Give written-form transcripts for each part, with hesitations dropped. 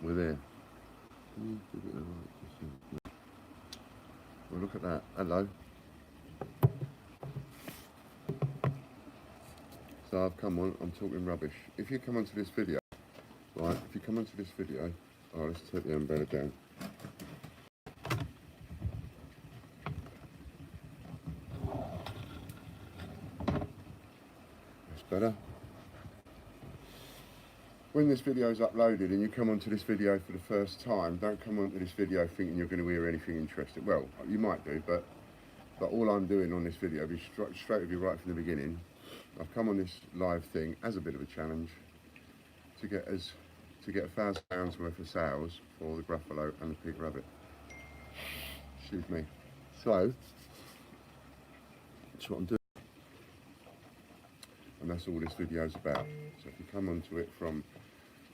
We're there. Well, look at that. Hello. So I've come on, I'm talking rubbish. If you come onto this video, right, if you come onto this video, oh, let's take the umbrella down. That's better. When this video is uploaded and you come onto this video for the first time, don't come onto this video thinking you're going to hear anything interesting. Well, you might do, but all I'm doing on this video is straight with you right from the beginning. I've come on this live thing as a bit of a challenge to get £1,000 worth of sales for the Gruffalo and the pig rabbit. Excuse me. So that's what I'm doing, and that's all this video is about. So if you come onto it from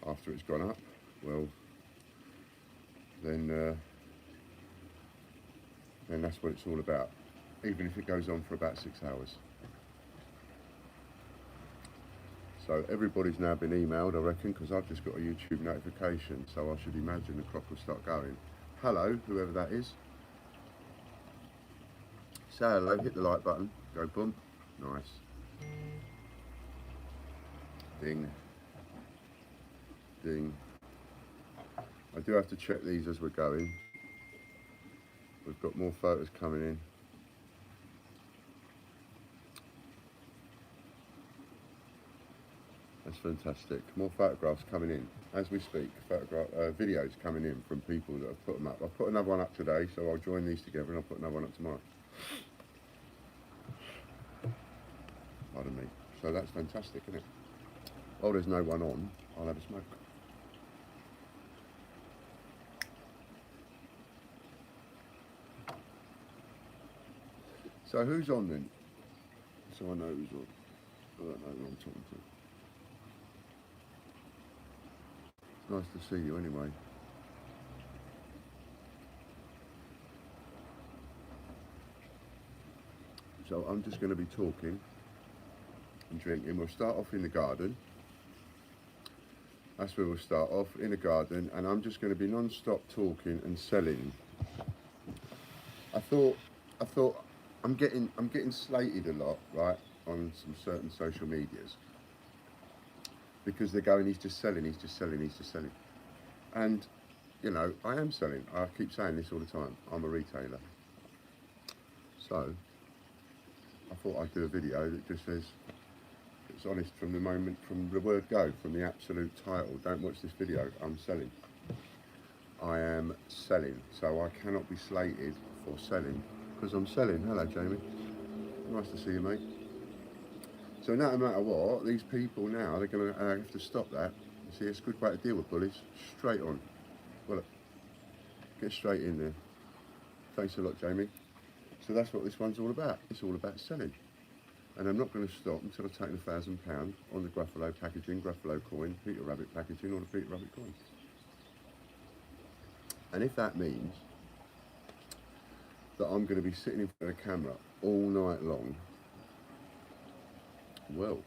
after it's gone up, well, then that's what it's all about. Even if it goes on for about 6 hours. So everybody's now been emailed, I reckon, because I've just got a YouTube notification, so I should imagine the clock will start going. Hello, whoever that is. Say hello, hit the like button, go boom, nice. Ding, ding. I do have to check these as we're going. We've got more photos coming in. That's fantastic. More photographs coming in as we speak. Videos coming in from people that have put them up. I've put another one up today, so I'll join these together and I'll put another one up tomorrow. Pardon me. So that's fantastic, isn't it? While there's no one on, I'll have a smoke. So who's on then? So I know who's on. I don't know who I'm talking to. Nice to see you anyway. So I'm just going to be talking and drinking. We'll start off in the garden. That's where we'll start off, in the garden, and I'm just going to be non-stop talking and selling. I thought I'm getting slated a lot, right, on some certain social medias. Because they're going, he's just selling, he's just selling, he's just selling. And, you know, I am selling. I keep saying this all the time. I'm a retailer. So, I thought I'd do a video that just says, it's honest from the moment, from the word go, from the absolute title. Don't watch this video, I'm selling. I am selling. So I cannot be slated for selling, because I'm selling. Hello, Jamie. Nice to see you, mate. So no matter what, these people now, they're going to have to stop that. You see, it's a good way to deal with bullies. Straight on. Well, look, get straight in there. Thanks a lot, Jamie. So that's what this one's all about. It's all about selling. And I'm not going to stop until I've taken £1,000 on the Gruffalo packaging, Gruffalo coin, Peter Rabbit packaging, or the Peter Rabbit coin. And if that means that I'm going to be sitting in front of the camera all night long, well,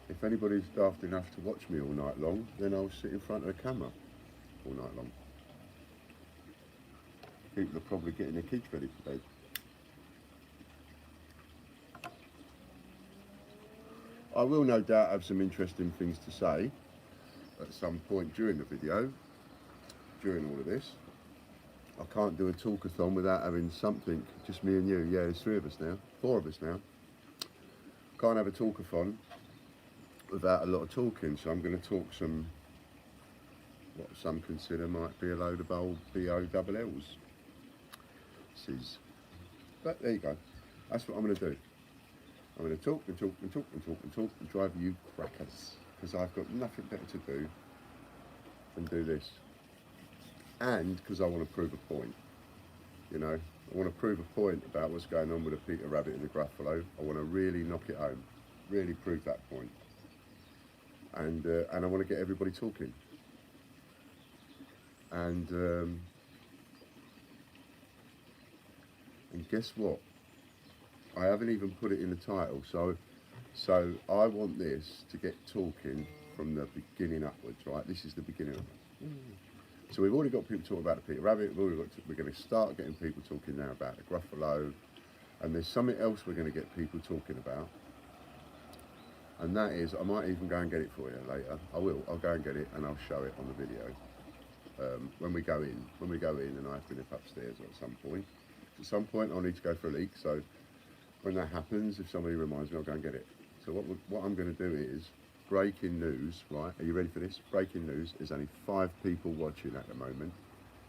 if anybody's daft enough to watch me all night long, then I'll sit in front of the camera all night long. People are probably getting their kids ready for bed. I will no doubt have some interesting things to say at some point during the video, during all of this. I can't do a talkathon without having something, just me and you. Yeah, there's 3 of us now, 4 of us now. Can't have a talkathon without a lot of talking, so I'm going to talk some, what some consider might be a load of old B-O-double-L's. But there you go. That's what I'm going to do. I'm going to talk and talk and talk and talk and talk and drive you crackers, because I've got nothing better to do than do this. And because I want to prove a point, you know. I want to prove a point about what's going on with the Peter Rabbit and the Gruffalo. I want to really knock it home, really prove that point. And I want to get everybody talking. And guess what? I haven't even put it in the title. So I want this to get talking from the beginning upwards, right? This is the beginning of it. So we've already got people talking about the Peter Rabbit. We're going to start getting people talking now about the Gruffalo. And there's something else we're going to get people talking about. And that is, I might even go and get it for you later. I will. I'll go and get it and I'll show it on the video when we go in. When we go in, and I have to nip upstairs at some point. At some point, I'll need to go for a leak. So when that happens, if somebody reminds me, I'll go and get it. So what I'm going to do is breaking news. Right? Are you ready for this? Breaking news. There's only 5 people watching at the moment.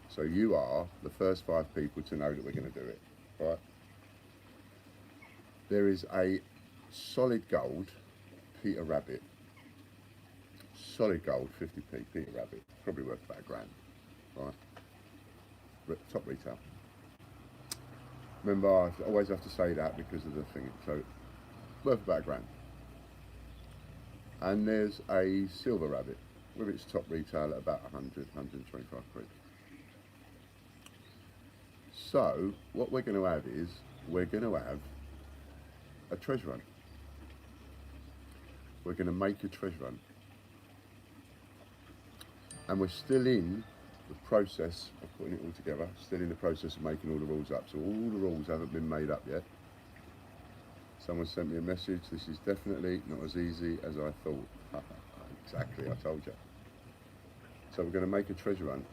So you are the first 5 people to know that we're going to do it. Right? There is a solid gold Peter Rabbit, solid gold 50p Peter Rabbit, probably worth about £1,000, right? Top retail. Remember, I always have to say that because of the thing. So worth about £1,000. And there's a silver rabbit with its top retail at about 100, 125 quid. So what we're going to have is we're going to have a treasure hunt. We're going to make a treasure hunt. And we're still in the process of putting it all together, still in the process of making all the rules up. So all the rules haven't been made up yet. Someone sent me a message, this is definitely not as easy as I thought. Exactly, I told you. So we're going to make a treasure hunt.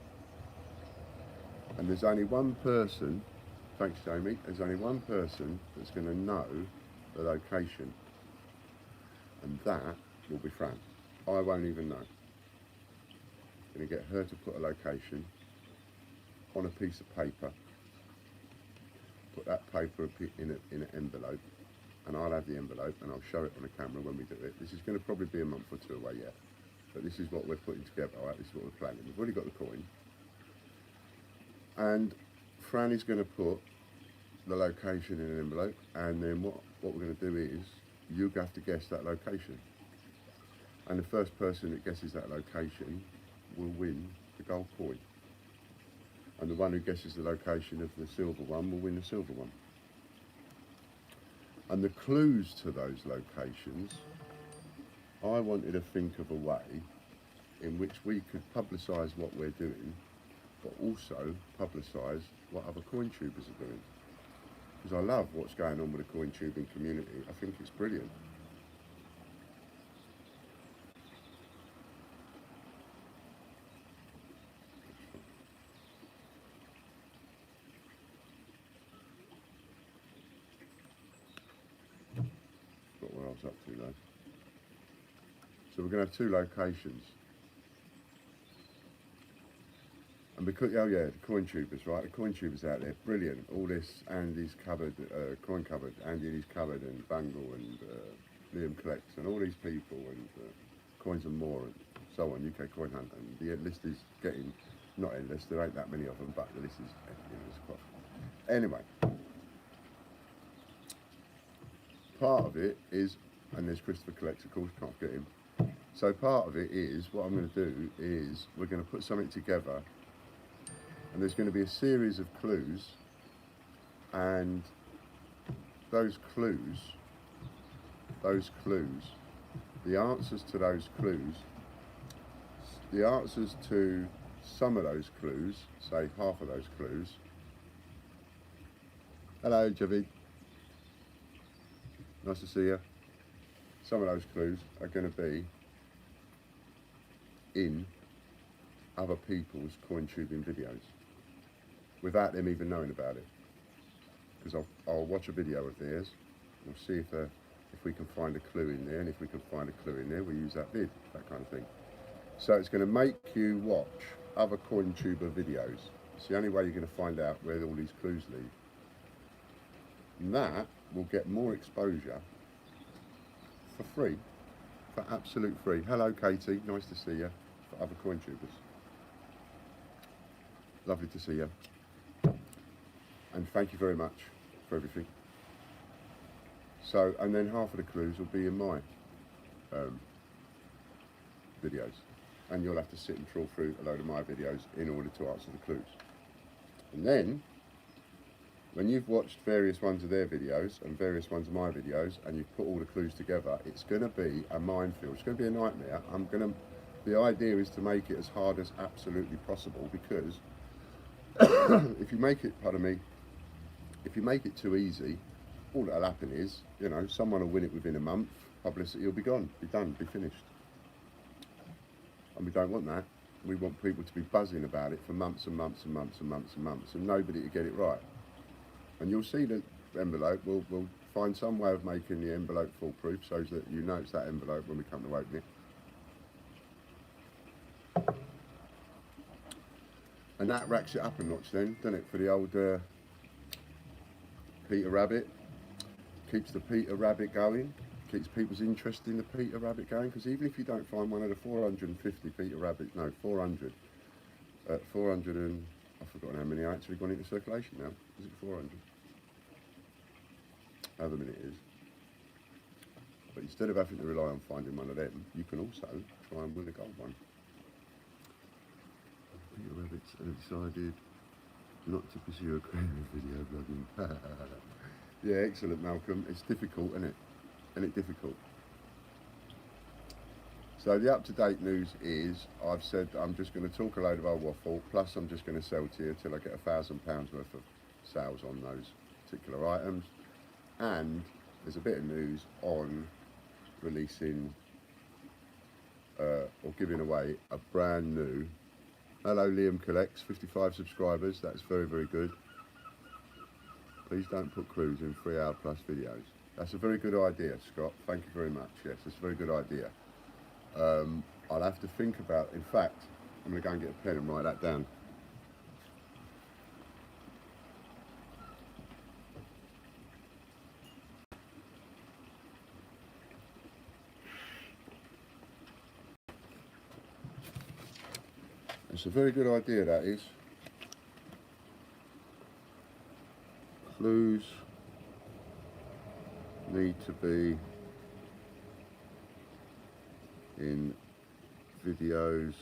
And there's only one person, thanks Jamie, there's only one person that's going to know the location, and that will be Fran. I won't even know. I'm going to get her to put a location on a piece of paper, put that paper in an envelope, and I'll have the envelope and I'll show it on the camera when we do it. This is going to probably be a month or 2 away yet, but this is what we're putting together, right? This is what we're planning. We've already got the coin, and Fran is going to put the location in an envelope, and then what we're going to do is you have to guess that location, and the first person that guesses that location will win the gold coin, and the one who guesses the location of the silver one will win the silver one. And the clues to those locations, I wanted to think of a way in which we could publicise what we're doing, but also publicise what other coin tubers are doing. Because I love what's going on with the coin tubing community. I think it's brilliant. Got what I was up to though. So we're going to have 2 locations. And because, oh yeah, the coin tubers, right? The coin tubers out there, brilliant. All this, Andy's covered, coin covered, Andy is covered, and Bungle, and Liam collects, and all these people, and Coins and More, and so on, UK Coin Hunt, and the list is getting, not endless, there ain't that many of them, but the list is, it's quite. Anyway, part of it is, and there's Christopher Collects, of course, can't forget him. So part of it is, what I'm going to do is, we're going to put something together. And there's going to be a series of clues, and those clues, the answers to those clues, the answers to some of those clues, say half of those clues. Hello, Javid. Nice to see you. Some of those clues are going to be in other people's coin tubing videos, without them even knowing about it. Because I'll watch a video of theirs, we'll see if we can find a clue in there, and if we can find a clue in there, we'll use that vid, that kind of thing. So it's going to make you watch other coin tuber videos. It's the only way you're going to find out where all these clues lead. And that will get more exposure for free, for absolute free. Hello Katie, nice to see you, for other coin tubers. Lovely to see you, and thank you very much for everything. So, and then half of the clues will be in my videos, and you'll have to sit and trawl through a load of my videos in order to answer the clues. And then when you've watched various ones of their videos and various ones of my videos, and you've put all the clues together, it's going to be a minefield. It's going to be a nightmare. The idea is to make it as hard as absolutely possible, because if you make it, pardon me, if you make it too easy, all that'll happen is, you know, someone will win it within a month, publicity will be gone, be done, be finished. And we don't want that. We want people to be buzzing about it for months and months and months and months and months, and nobody to get it right. And you'll see the envelope, we'll find some way of making the envelope foolproof so that you know it's that envelope when we come to open it. And that racks it up a notch then, doesn't it, for the old Peter Rabbit. Keeps the Peter Rabbit going, keeps people's interest in the Peter Rabbit going, because even if you don't find one of the 450 Peter Rabbits, no, 400, 400 and, I've forgotten how many are actually gone into circulation now. Is it 400? However many it is. But instead of having to rely on finding one of them, you can also try and win a gold one. Peter Rabbits have decided not to pursue a career in video blogging. Yeah, excellent, Malcolm. It's difficult, isn't it? Isn't it difficult? So the up-to-date news is, I've said I'm just going to talk a load of old waffle, plus I'm just going to sell to you till I get £1,000 worth of sales on those particular items. And there's a bit of news on releasing or giving away a brand new, hello Liam Collects, 55 subscribers, that's very, very good. Please don't put clues in 3 hour plus videos. That's a very good idea, Scott. Thank you very much. Yes, it's a very good idea. I'll have to think about, in fact, I'm going to go and get a pen and write that down. It's a very good idea, that is. Clues need to be in videos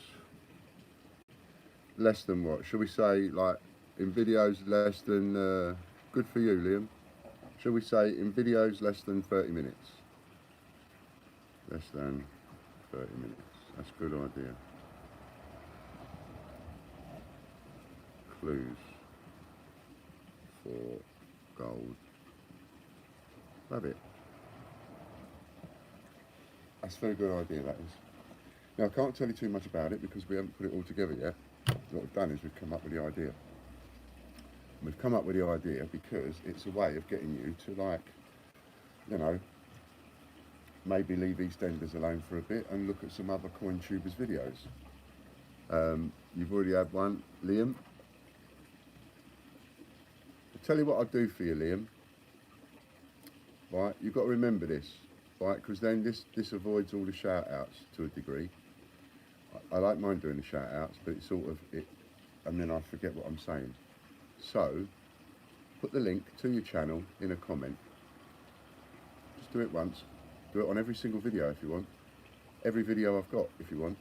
less than what? Shall we say, like, in videos less than, good for you, Liam. Shall we say in videos less than 30 minutes? Less than 30 minutes. That's a good idea. Clues for gold rabbit. That's a very good idea, that is. Now, I can't tell you too much about it because we haven't put it all together yet. What we've done is we've come up with the idea. We've come up with the idea because it's a way of getting you to, like, you know, maybe leave EastEnders alone for a bit and look at some other coin tubers videos. You've already had one, Liam. I'll tell you what I'll do for you, Liam. Right, you've got to remember this, right, because then this avoids all the shout outs to a degree. I like mine doing the shout outs, but it's sort of it, and then I forget what I'm saying. So, put the link to your channel in a comment. Just do it once. Do it on every single video if you want. Every video I've got if you want.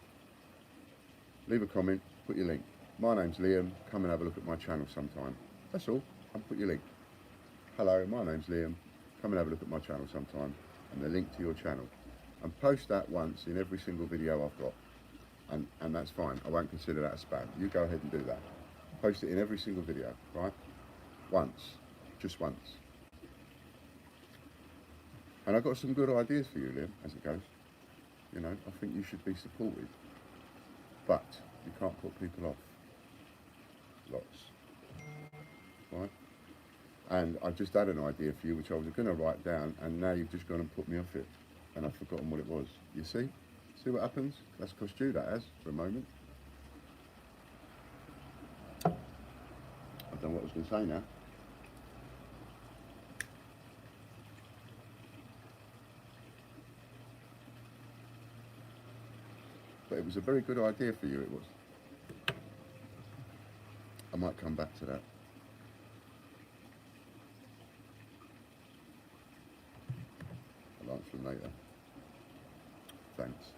Leave a comment, put your link. My name's Liam, come and have a look at my channel sometime. That's all, and put your link. Hello, my name's Liam, come and have a look at my channel sometime, and the link to your channel. And post that once in every single video I've got. And that's fine, I won't consider that a spam. You go ahead and do that. Post it in every single video, right? Once, just once. And I've got some good ideas for you, Liam, as it goes. You know, I think you should be supported. But you can't put people off. Lots. Right? And I've just had an idea for you, which I was going to write down, and now you've just gone and put me off it. And I've forgotten what it was. You see? See what happens? That's cost you, that has, for a moment. I don't know what I was going to say now. But it was a very good idea for you, it was. I might come back to that. I'll answer them later. Thanks.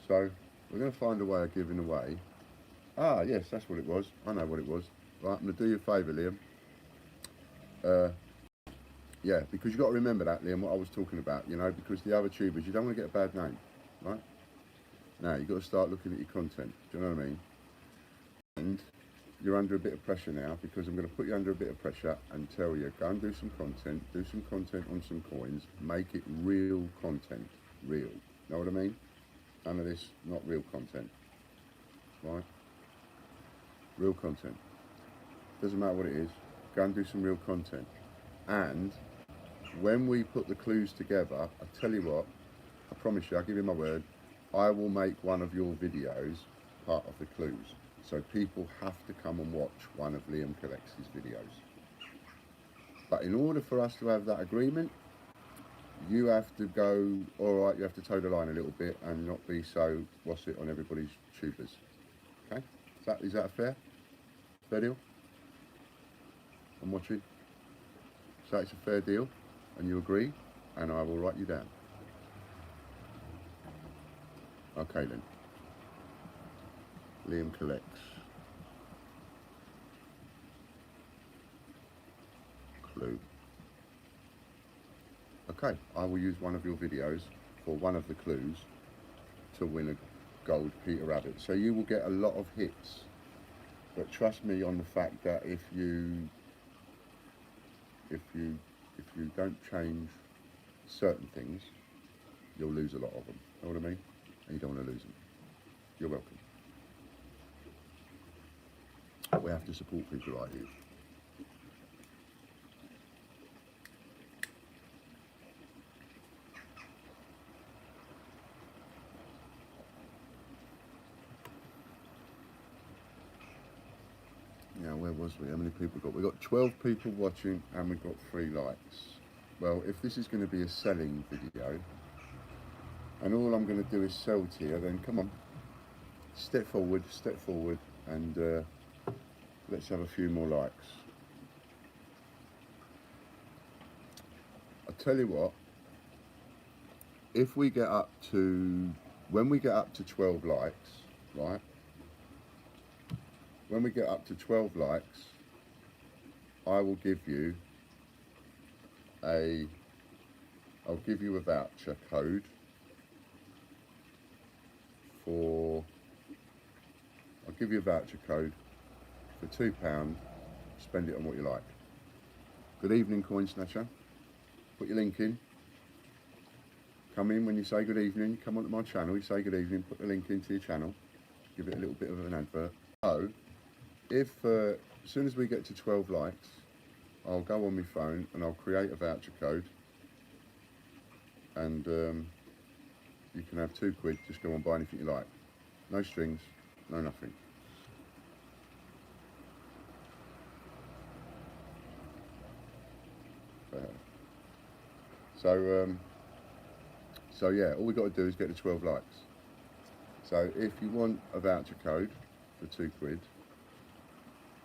So, we're going to find a way of giving away. Ah, yes, that's what it was. I know what it was. Right, I'm going to do you a favour, Liam. Yeah, because you've got to remember that, Liam, what I was talking about, you know, because the other tubers, you don't want to get a bad name, right? Now, you've got to start looking at your content, do you know what I mean? And you're under a bit of pressure now, because I'm going to put you under a bit of pressure and tell you, go and do some content on some coins, make it real content, real. Know what I mean? None of this, not real content, right? Real content. Doesn't matter what it is, go and do some real content. And when we put the clues together, I tell you what, I promise you, I'll give you my word, I will make one of your videos part of the clues. So people have to come and watch one of Liam Collects' videos. But in order for us to have that agreement, you have to go, all right, you have to toe the line a little bit and not be so, what's it, on everybody's tubers. Okay? Is that a fair deal? I'm watching. So it's a fair deal, and you agree, and I will write you down. Okay then. Liam Collects. Clue. Okay, I will use one of your videos for one of the clues to win a gold Peter Rabbit. So you will get a lot of hits, but trust me on the fact that if you don't change certain things, you'll lose a lot of them. Know what I mean? And you don't want to lose them. You're welcome. We have to support people like you. Now, where was we? How many people got? We got 12 people watching and we've got 3 likes. Well, if this is going to be a selling video, and all I'm going to do is sell to you, then come on, step forward, and let's have a few more likes. I tell you what, if we get up to, when we get up to 12 likes, right? When we get up to 12 likes, I will give you I'll give you a voucher code for, I'll give you a voucher code for £2, spend it on what you like. Good evening, Coin Snatcher. Put your link in. Come in when you say good evening, come onto my channel, you say good evening, put the link into your channel, give it a little bit of an advert. So, if, as soon as we get to 12 likes, I'll go on my phone and I'll create a voucher code, and you can have £2, just go and buy anything you like. No strings, no nothing. So yeah, all we got to do is get to 12 likes. So if you want a voucher code for £2,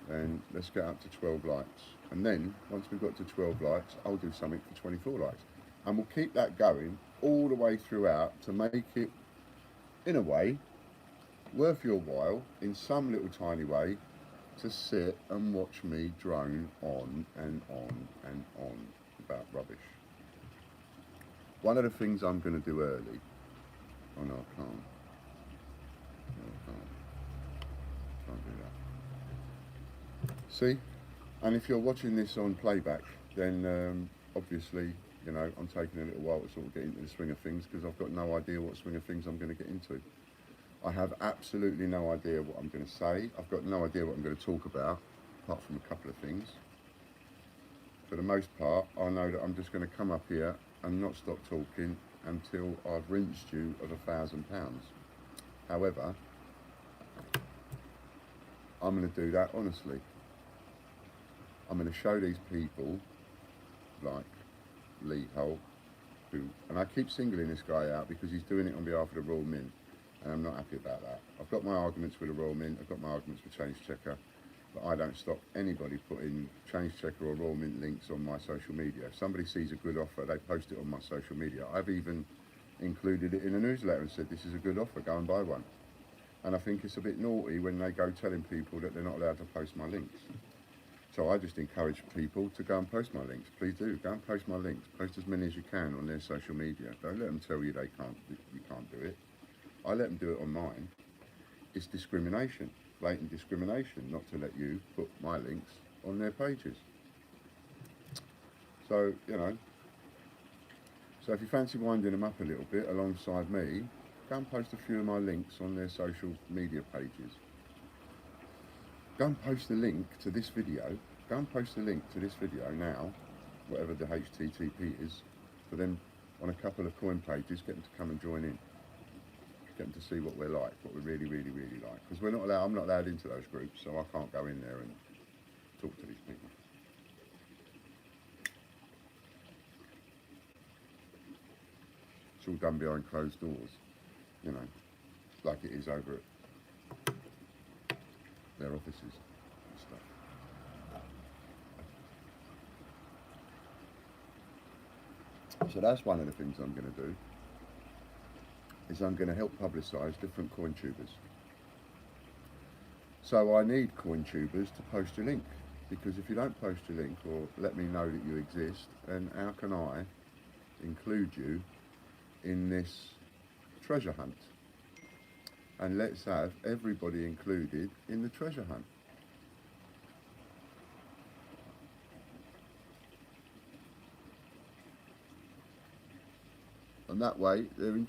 then let's get up to 12 likes. And then once we've got to 12 likes, I'll do something for 24 likes. And we'll keep that going all the way throughout to make it, in a way, worth your while, in some little tiny way, to sit and watch me drone on and on and on about rubbish. One of the things I'm going to do early, oh no, I can't. No, I can't do that. See, and if you're watching this on playback, then obviously, you know, I'm taking a little while to sort of get into the swing of things because I've got no idea what swing of things I'm going to get into. I have absolutely no idea what I'm going to say. I've got no idea what I'm going to talk about, apart from a couple of things. For the most part, I know that I'm just going to come up here and not stop talking until I've rinsed you of £1,000. However, I'm going to do that honestly. I'm going to show these people, like Lee Holt, who, and I keep singling this guy out because he's doing it on behalf of the Royal Mint, and I'm not happy about that. I've got my arguments with the Royal Mint, I've got my arguments with Change Checker, but I don't stop anybody putting Change Checker or Royal Mint links on my social media. If somebody sees a good offer, they post it on my social media. I've even included it in a newsletter and said, this is a good offer, go and buy one. And I think it's a bit naughty when they go telling people that they're not allowed to post my links. So I just encourage people to go and post my links. Please do, go and post my links. Post as many as you can on their social media. Don't let them tell you you can't do it. I let them do it on mine. It's discrimination, blatant discrimination, not to let you put my links on their pages. So, you know, so if you fancy winding them up a little bit alongside me, go and post a few of my links on their social media pages. Go and post the link to this video. Go and post the link to this video now, whatever the HTTP is, for them on a couple of coin pages, get them to come and join in. Get them to see what we're like, what we really, really, really like. Because we're not allowed, I'm not allowed into those groups, so I can't go in there and talk to these people. It's all done behind closed doors, you know, like it is over at their offices and stuff. So that's one of the things I'm going to do, is I'm going to help publicise different coin tubers. So I need coin tubers to post your link, because if you don't post your link or let me know that you exist, then how can I include you in this treasure hunt? And let's have everybody included in the treasure hunt. And that way, they're in.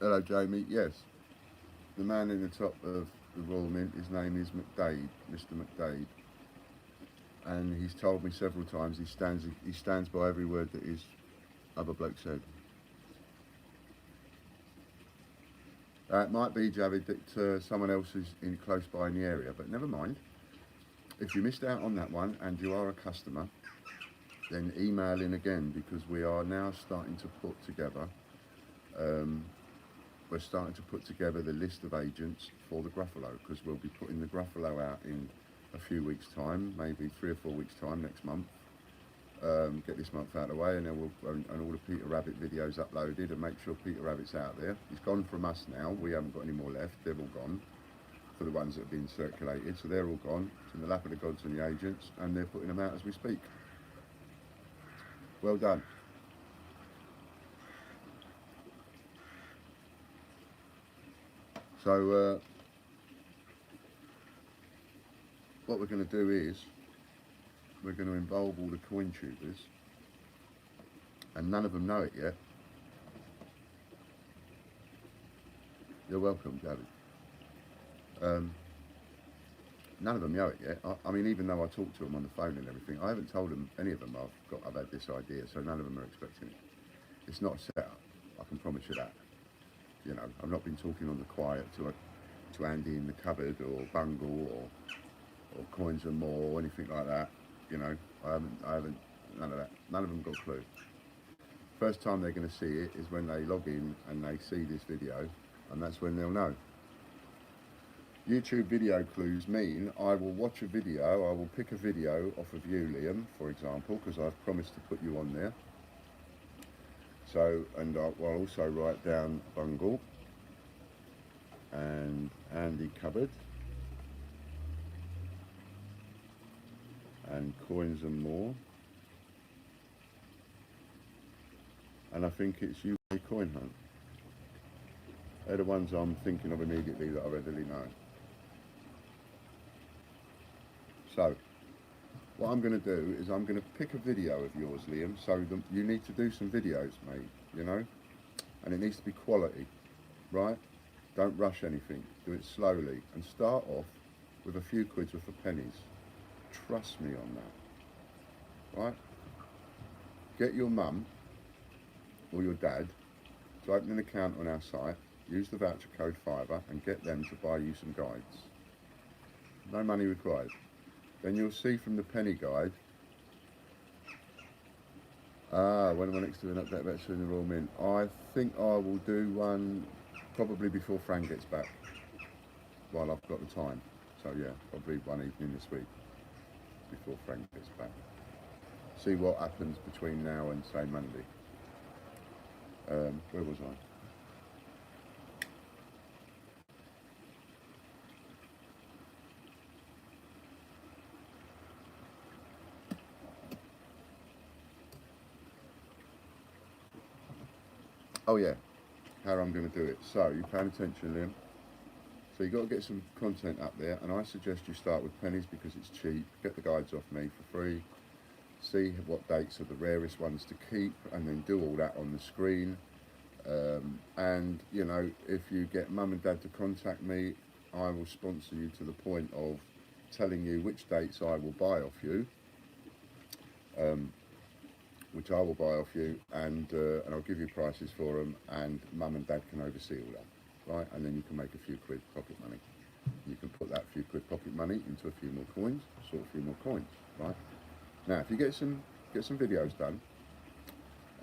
Hello, Jamie. Yes, the man in the top of the Royal Mint, his name is McDade, Mr. McDade, and he's told me several times he stands by every word that his other bloke said. It might be, Javid, that someone else is in close by in the area, but never mind. If you missed out on that one and you are a customer, then email in again, because we are now starting to put together, we're starting to put together the list of agents for the Gruffalo, because we'll be putting the Gruffalo out in a few weeks' time, maybe 3 or 4 weeks' time next month. Get this month out of the way, and then and all the Peter Rabbit videos uploaded, and make sure Peter Rabbit's out there. He's gone from us now. We haven't got any more left. They've all gone, for the ones that have been circulated. So they're all gone. It's in the lap of the gods and the agents, and they're putting them out as we speak. Well done. So what we're going to do is we're going to involve all the coin tubers, and none of them know it yet. You're welcome, David. None of them know it yet. I mean, even though I talk to them on the phone and everything, I haven't told them, any of them, I've had this idea, so none of them are expecting it. It's not a setup, I can promise you that. You know, I've not been talking on the quiet to Andy in the cupboard, or Bungle, or Coins and More, or anything like that. You know, I haven't, none of that. None of them got a clue. First time they're going to see it is when they log in and they see this video, and that's when they'll know. YouTube video clues mean I will watch a video, I will pick a video off of you, Liam, for example, because I've promised to put you on there. So, and I'll also write down Bungle and Andy Cupboard and Coins and More, and I think it's UK Coin Hunt. They're the ones I'm thinking of immediately that I readily know. So, what I'm going to do is I'm going to pick a video of yours, Liam, so you need to do some videos, mate, you know, and it needs to be quality, right? Don't rush anything, do it slowly, and start off with a few quids worth of pennies. Trust me on that, right? Get your mum or your dad to open an account on our site, use the voucher code Fiverr, and get them to buy you some guides. No money required. Then you'll see from the penny guide, when am I next doing an update about in the Royal Mint? I think I will do one probably before Fran gets back, while I've got the time. So yeah, probably one evening this week, before Fran gets back. See what happens between now and say Monday. Where was I? Oh yeah, how I'm going to do it. So you paying attention, Liam? So you've got to get some content up there, and I suggest you start with pennies because it's cheap. Get the guides off me for free. See what dates are the rarest ones to keep, and then do all that on the screen. And you know, if you get mum and dad to contact me, I will sponsor you to the point of telling you which dates I will buy off you, um, which I will buy off you, and I'll give you prices for them, and mum and dad can oversee all that, right? And then you can make a few quid pocket money. You can put that few quid pocket money into a few more coins, sort a few more coins, right? Now, if you get some videos done,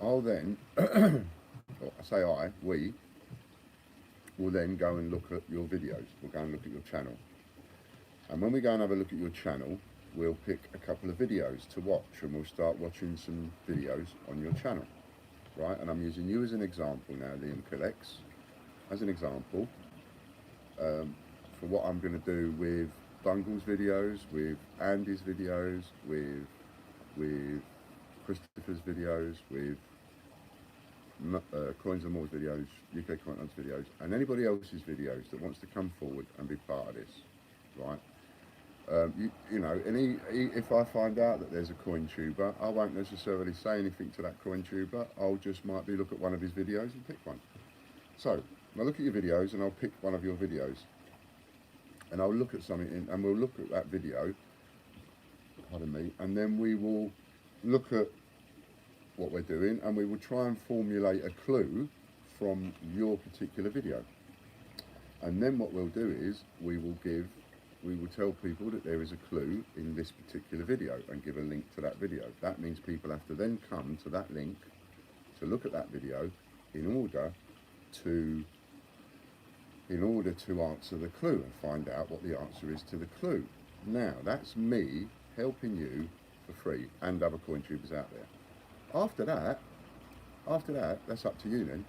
I'll then, or I say we will then go and look at your videos. We'll go and look at your channel. And when we go and have a look at your channel, we'll pick a couple of videos to watch, and we'll start watching some videos on your channel, right? And I'm using you as an example now, Liam Collects, as an example, for what I'm going to do with Bungle's videos, with Andy's videos, with Christopher's videos, with Coins and More's videos, UK Coin Hunts videos, and anybody else's videos that wants to come forward and be part of this, right? You know, if I find out that there's a coin tuber, I won't necessarily say anything to that coin tuber. I'll just might be look at one of his videos and pick one. So I'll look at your videos and I'll pick one of your videos, and I'll look at something and we'll look at that video. Pardon me, and then we will look at what we're doing, and we will try and formulate a clue from your particular video. And then what we'll do is we will tell people that there is a clue in this particular video and give a link to that video. That means people have to then come to that link to look at that video in order to answer the clue and find out what the answer is to the clue. Now, that's me helping you for free and other coin tubers out there. After that, that's up to you then.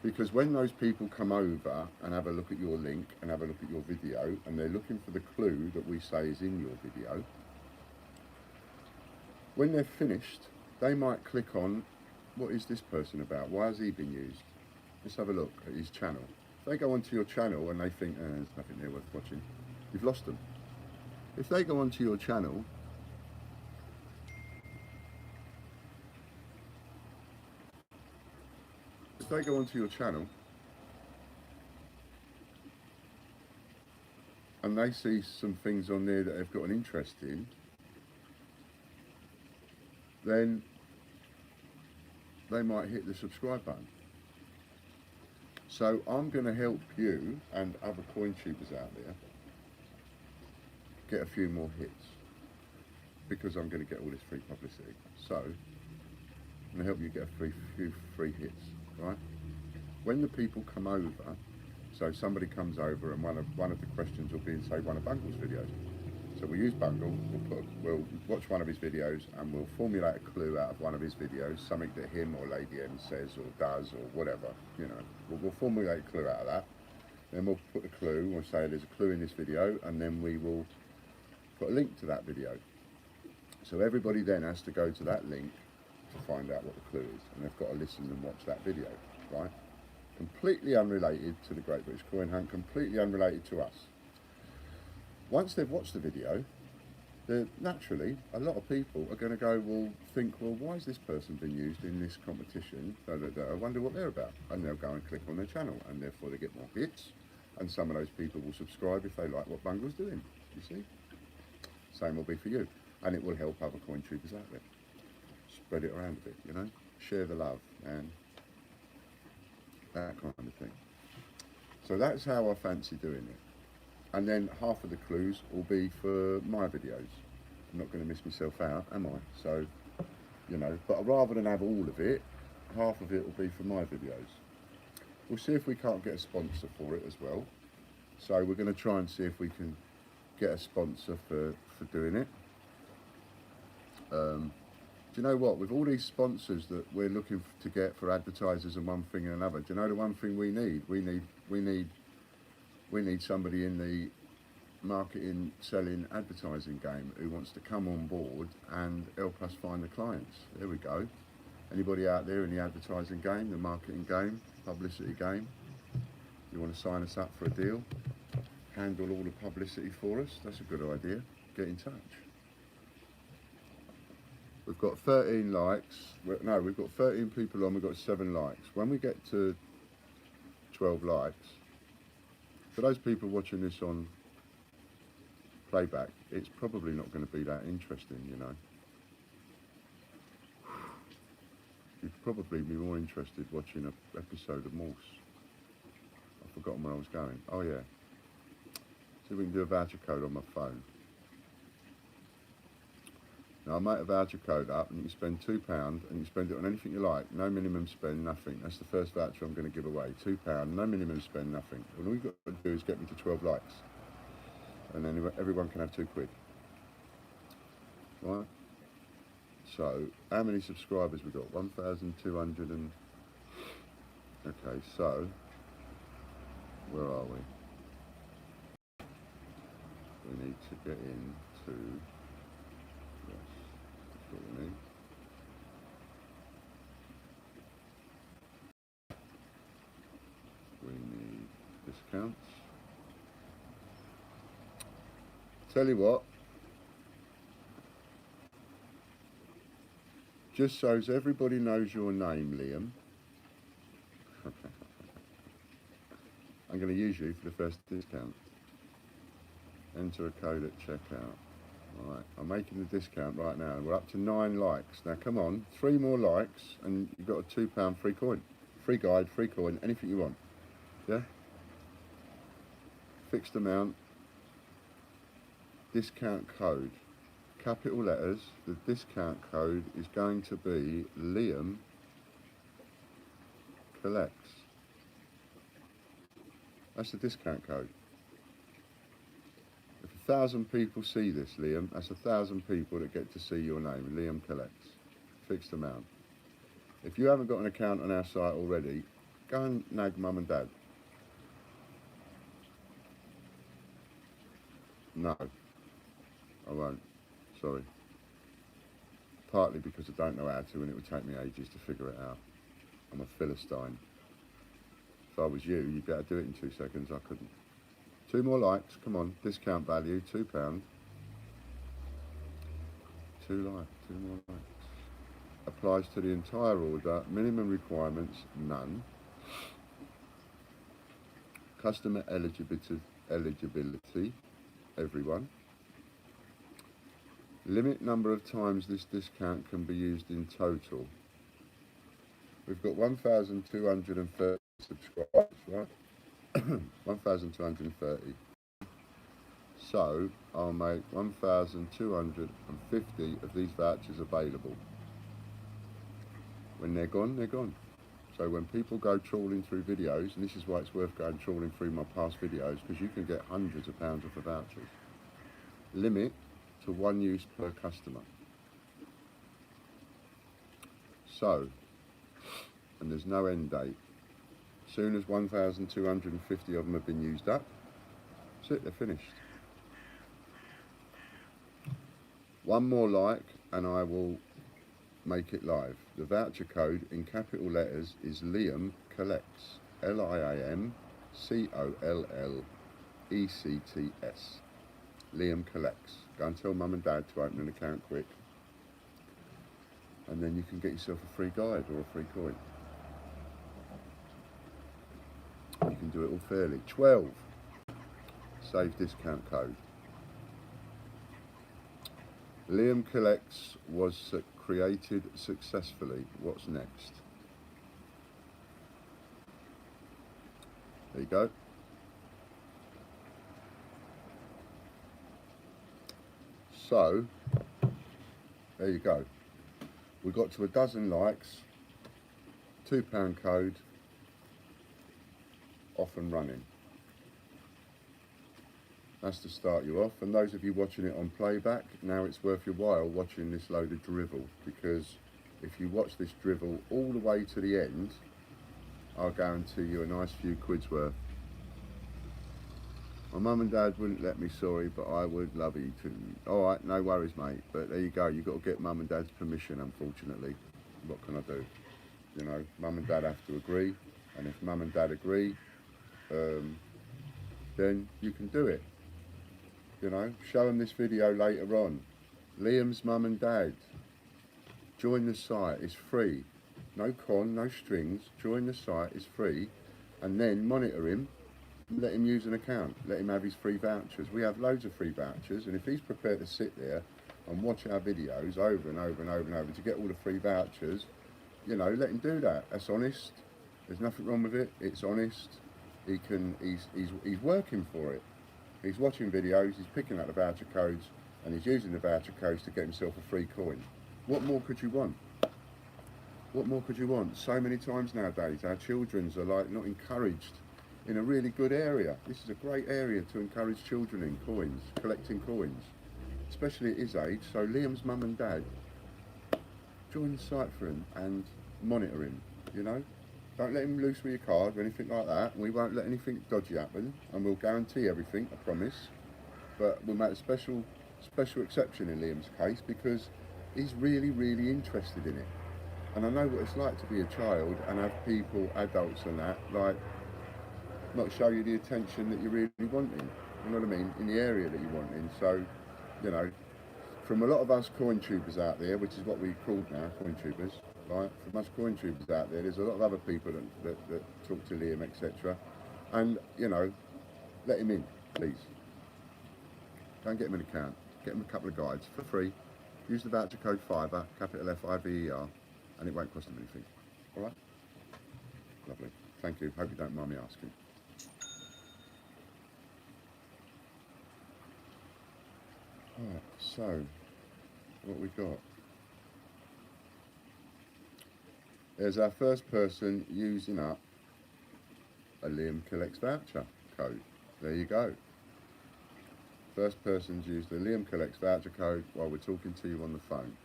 Because when those people come over and have a look at your link and have a look at your video, and they're looking for the clue that we say is in your video, when they're finished, they might click on, what is this person about? Why has he been used? Let's have a look at his channel. If they go onto your channel and they think, there's nothing there worth watching, you've lost them. If they go onto your channel, and they see some things on there that they've got an interest in, then they might hit the subscribe button. So I'm going to help you and other coin tubers out there get a few more hits, because I'm going to get all this free publicity. So I'm going to help you get a few free hits, right? When the people come over, so somebody comes over and one of the questions will be in, say, one of Bungle's videos. So we'll use Bungle, we'll watch one of his videos and we'll formulate a clue out of one of his videos, something that him or Lady M says or does or whatever, you know. We'll formulate a clue out of that. Then we'll put the clue, we'll say there's a clue in this video, and then we will put a link to that video. So everybody then has to go to that link to find out what the clue is, and they've got to listen and watch that video, right? Completely unrelated to the Great British Coin Hunt, completely unrelated to us. Once they've watched the video, naturally, a lot of people are going to go, well, why has this person been used in this competition? I wonder what they're about. And they'll go and click on their channel, and therefore they get more hits. And some of those people will subscribe if they like what Bungle's doing, you see? Same will be for you. And it will help other coin tubers out there. Spread it around a bit, you know? Share the love, and that kind of thing. So that's how I fancy doing it. And then half of the clues will be for my videos. I'm not going to miss myself out, am I? So, you know, but rather than have all of it, half of it will be for my videos. We'll see if we can't get a sponsor for it as well. So we're going to try and see if we can get a sponsor for doing it. Do you know what? With all these sponsors that we're looking to get for advertisers and one thing and another, do you know the one thing we need? We need somebody in the marketing, selling, advertising game who wants to come on board and help us find the clients. There we go. Anybody out there in the advertising game, the marketing game, publicity game, you want to sign us up for a deal, handle all the publicity for us, that's a good idea. Get in touch. We've got 13 likes. No, we've got 13 people on, we've got 7 likes. When we get to 12 likes, for those people watching this on playback, it's probably not going to be that interesting, you know. You'd probably be more interested watching an episode of Morse. I've forgotten where I was going. Oh yeah. See if we can do a voucher code on my phone. Now I make a voucher code up and you can spend £2 and you can spend it on anything you like. No minimum spend, nothing. That's the first voucher I'm going to give away. £2, no minimum spend, nothing. All we've got to do is get me to 12 likes. And then everyone can have £2. Right? So, how many subscribers we got? 1,200 and... Okay, so, where are we? We need to get into... Yes, that's what we need. We need discounts. Tell you what, just so as everybody knows your name, Liam, I'm going to use you for the first discount. Enter a code at checkout. Right, I'm making the discount right now. We're up to 9 likes. Now come on, 3 more likes and you've got a £2 free coin. Free guide, free coin, anything you want. Yeah? Fixed amount. Discount code. Capital letters. The discount code is going to be Liam Collects. That's the discount code. If 1,000 people see this, Liam, that's 1,000 people that get to see your name, Liam Collects. Fixed amount. If you haven't got an account on our site already, go and nag mum and dad. No, I won't. Sorry. Partly because I don't know how to and it would take me ages to figure it out. I'm a Philistine. If I was you, you'd be able to do it in 2 seconds. I couldn't. 2 more likes, come on. Discount value, £2. 2 likes, 2 more likes. Applies to the entire order. Minimum requirements, none. Customer eligibility, everyone. Limit number of times this discount can be used in total. We've got 1,230 subscribers, right? 1,230. So I'll make 1,250 of these vouchers available. When they're gone, they're gone. So when people go trawling through videos, and this is why it's worth going trawling through my past videos, because you can get hundreds of pounds off of vouchers. Limit to 1 use per customer. So, and there's no end date. As soon as 1,250 of them have been used up, that's it, they're finished. 1 more like and I will make it live. The voucher code in capital letters is Liam Collects. LIAM COLLECTS. Liam Collects. Go and tell mum and dad to open an account quick. And then you can get yourself a free guide or a free coin. You can do it all fairly. 12. Save discount code. Liam Collects was created successfully. What's next? There you go. So, there you go. We got to 12 likes, £2 code, off and running. That's to start you off. And those of you watching it on playback, now it's worth your while watching this load of drivel, because if you watch this drivel all the way to the end, I'll guarantee you a nice few quid's worth. My mum and dad wouldn't let me, sorry, but I would love you to. Alright, no worries mate, but there you go, you've got to get mum and dad's permission, unfortunately. what can I do? You know, mum and dad have to agree, and if mum and dad agree, um, then you can do it. You know, show them this video later on. Liam's mum and dad, join the site, it's free. No con, no strings, join the site, it's free. And then monitor him, let him use an account, let him have his free vouchers. We have loads of free vouchers, and if he's prepared to sit there and watch our videos over and over and over and over to get all the free vouchers, you know, let him do that. That's honest. There's nothing wrong with it. It's honest. He's working for it. He's watching videos, he's picking up the voucher codes, and he's using the voucher codes to get himself a free coin. What more could you want? What more could you want? So many times nowadays, our children's are like not encouraged in a really good area. This is a great area to encourage children in coins, collecting coins, especially at his age. So Liam's mum and dad, join the site for him and monitor him, you know. Don't let him loose with your card or anything like that. We won't let anything dodgy happen, and we'll guarantee everything, I promise. But we'll make a special exception in Liam's case because he's really, really interested in it. And I know what it's like to be a child and have people, adults and that, like, not show you the attention that you really wanting, you know what I mean, in the area that you want in. So, you know, from a lot of us coin tubers out there, which is what we called now, coin tubers, right? From us coin tubers out there, there's a lot of other people that talk to Liam, etc. And, you know, let him in, please. Go and get him an account. Get him a couple of guides for free. Use the voucher code FIVER, capital FIVER, and it won't cost him anything. All right? Lovely. Thank you. Hope you don't mind me asking. All right, so what we got? There's our first person using up a Liam Collects voucher code. There you go. First person's used the Liam Collects voucher code while we're talking to you on the phone.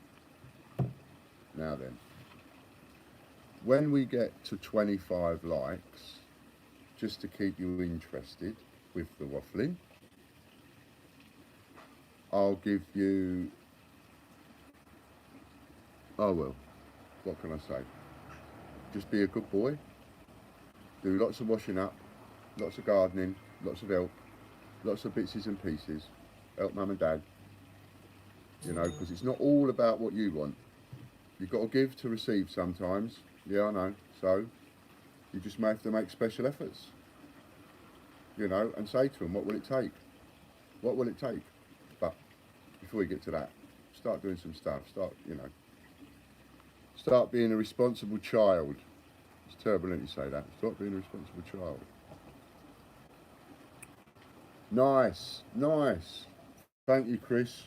Now then, when we get to 25 likes, just to keep you interested with the waffling, I'll give you, oh well, what can I say? Just be a good boy, do lots of washing up, lots of gardening, lots of help, lots of bitses and pieces, help mum and dad, you know, because it's not all about what you want. You've got to give to receive sometimes, yeah, I know, so you just may have to make special efforts, you know, and say to them, what will it take? What will it take? But before we get to that, start doing some stuff, start, you know, start being a responsible child. It's turbulent you say that, start being a responsible child. Nice, nice. Thank you, Chris.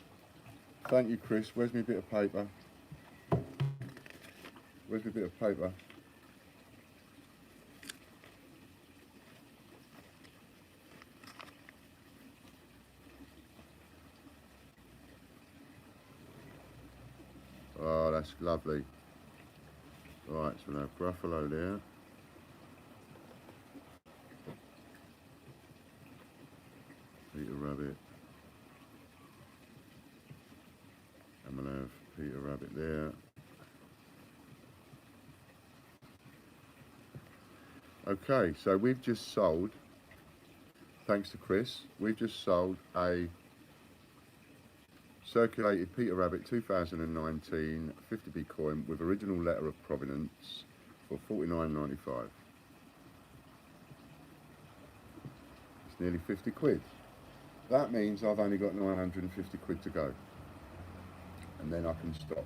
Thank you, Chris. Where's my bit of paper? Where's my bit of paper? Oh, that's lovely. Right, so we have Gruffalo there. Peter Rabbit. I'm going to have Peter Rabbit there. Okay, so we've just sold, thanks to Chris, we've just sold a circulated Peter Rabbit 2019 50p coin with original letter of provenance for £49.95. It's nearly 50 quid. That means I've only got 950 quid to go. And then I can stop.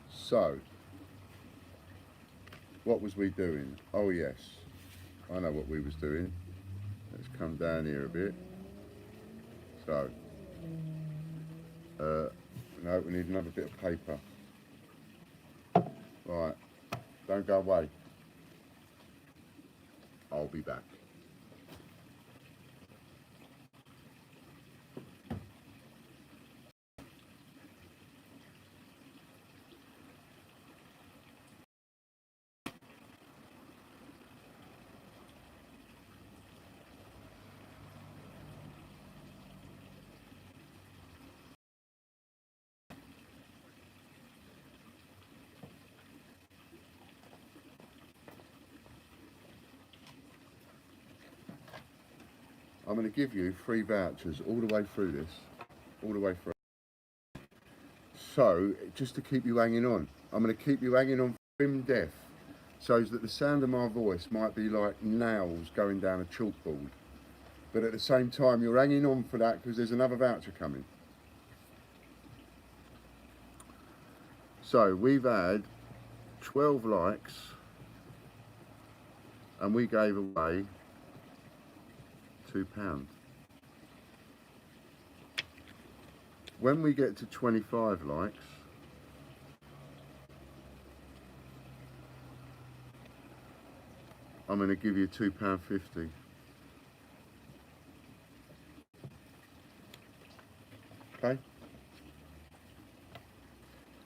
So, what was we doing? Oh yes, I know what we was doing. Let's come down here a bit. So, no, we need another bit of paper. Right, don't go away. I'll be back. I'm going to give you 3 vouchers all the way through this, all the way through. So, just to keep you hanging on, I'm going to keep you hanging on grim death, so that the sound of my voice might be like nails going down a chalkboard. But at the same time, you're hanging on for that because there's another voucher coming. So, we've had 12 likes and we gave away £2. When we get to 25 likes, I'm going to give you £2.50. Okay?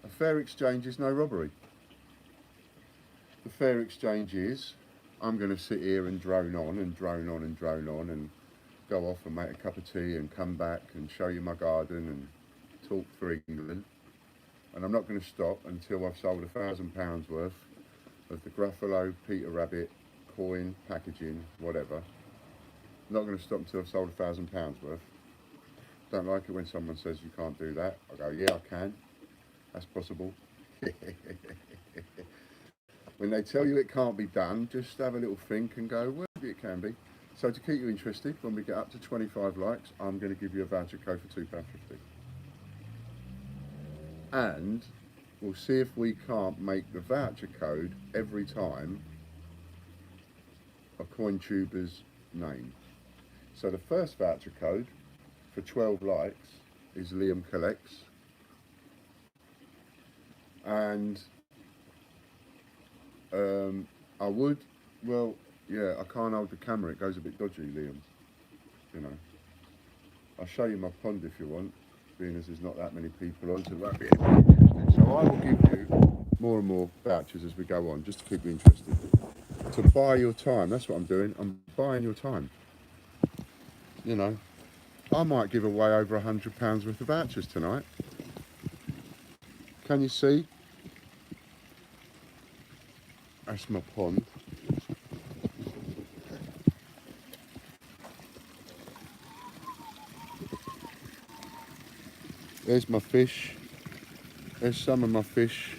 A fair exchange is no robbery. The fair exchange is I'm going to sit here and drone on and drone on and drone on and go off and make a cup of tea and come back and show you my garden and talk for England. And I'm not going to stop until I've sold £1,000 worth of the Gruffalo, Peter Rabbit, coin, packaging, whatever. I'm not going to stop until I've sold £1,000 worth. Don't like it when someone says you can't do that. I go, yeah, I can. That's possible. When they tell you it can't be done, just have a little think and go, well, maybe it can be. So to keep you interested, when we get up to 25 likes, I'm going to give you a voucher code for £2.50. And we'll see if we can't make the voucher code every time a coin tuber's name. So the first voucher code for 12 likes is Liam Collects. And I would, well, yeah, I can't hold the camera, it goes a bit dodgy, Liam, you know. I'll show you my pond if you want, being as there's not that many people on, so it won't be interesting. So I will give you more and more vouchers as we go on, just to keep you interested. To buy your time, that's what I'm doing, I'm buying your time. You know, I might give away over £100 worth of vouchers tonight. Can you see? That's my pond. There's my fish. There's some of my fish.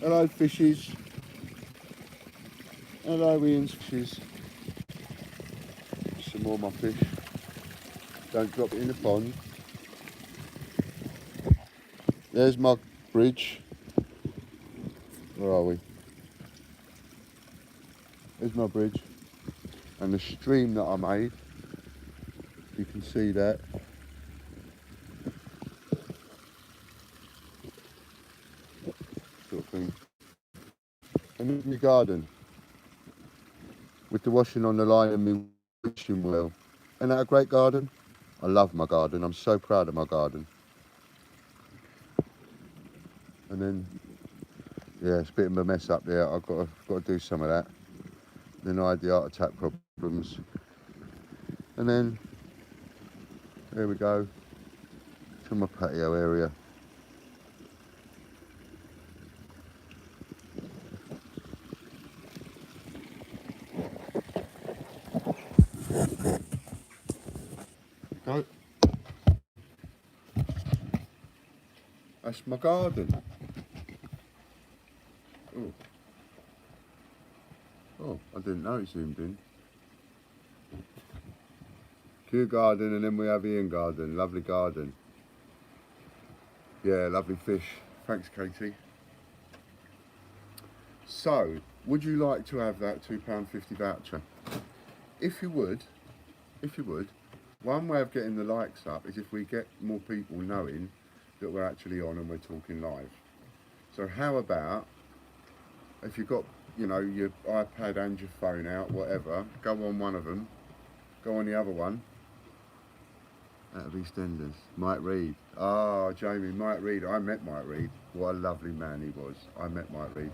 Hello, fishies. Hello, Ian's fishes. Some more of my fish. Don't drop it in the pond. There's my bridge. Where are we? There's my bridge. And the stream that I made. You can see that. Sort of thing. And there's my garden. With the washing on the line and my wishing well. Isn't that a great garden? I love my garden. I'm so proud of my garden. And then, yeah, it's a bit of a mess up there. I've got to do some of that. Then I had the heart attack problems. And then, there we go, to my patio area. Go. That's my garden. Oh. Oh, I didn't know it zoomed in. Kew garden, and then we have Ian garden. Lovely garden. Yeah, lovely fish. Thanks, Katie. So, would you like to have that £2.50 voucher? If you would, one way of getting the likes up is if we get more people knowing that we're actually on and we're talking live. So how about, if you've got, you know, your iPad and your phone out, whatever, go on one of them, go on the other one. Out of EastEnders, Mike Reed. Ah, Jamie, Mike Reed. I met Mike Reed. What a lovely man he was. I met Mike Reed.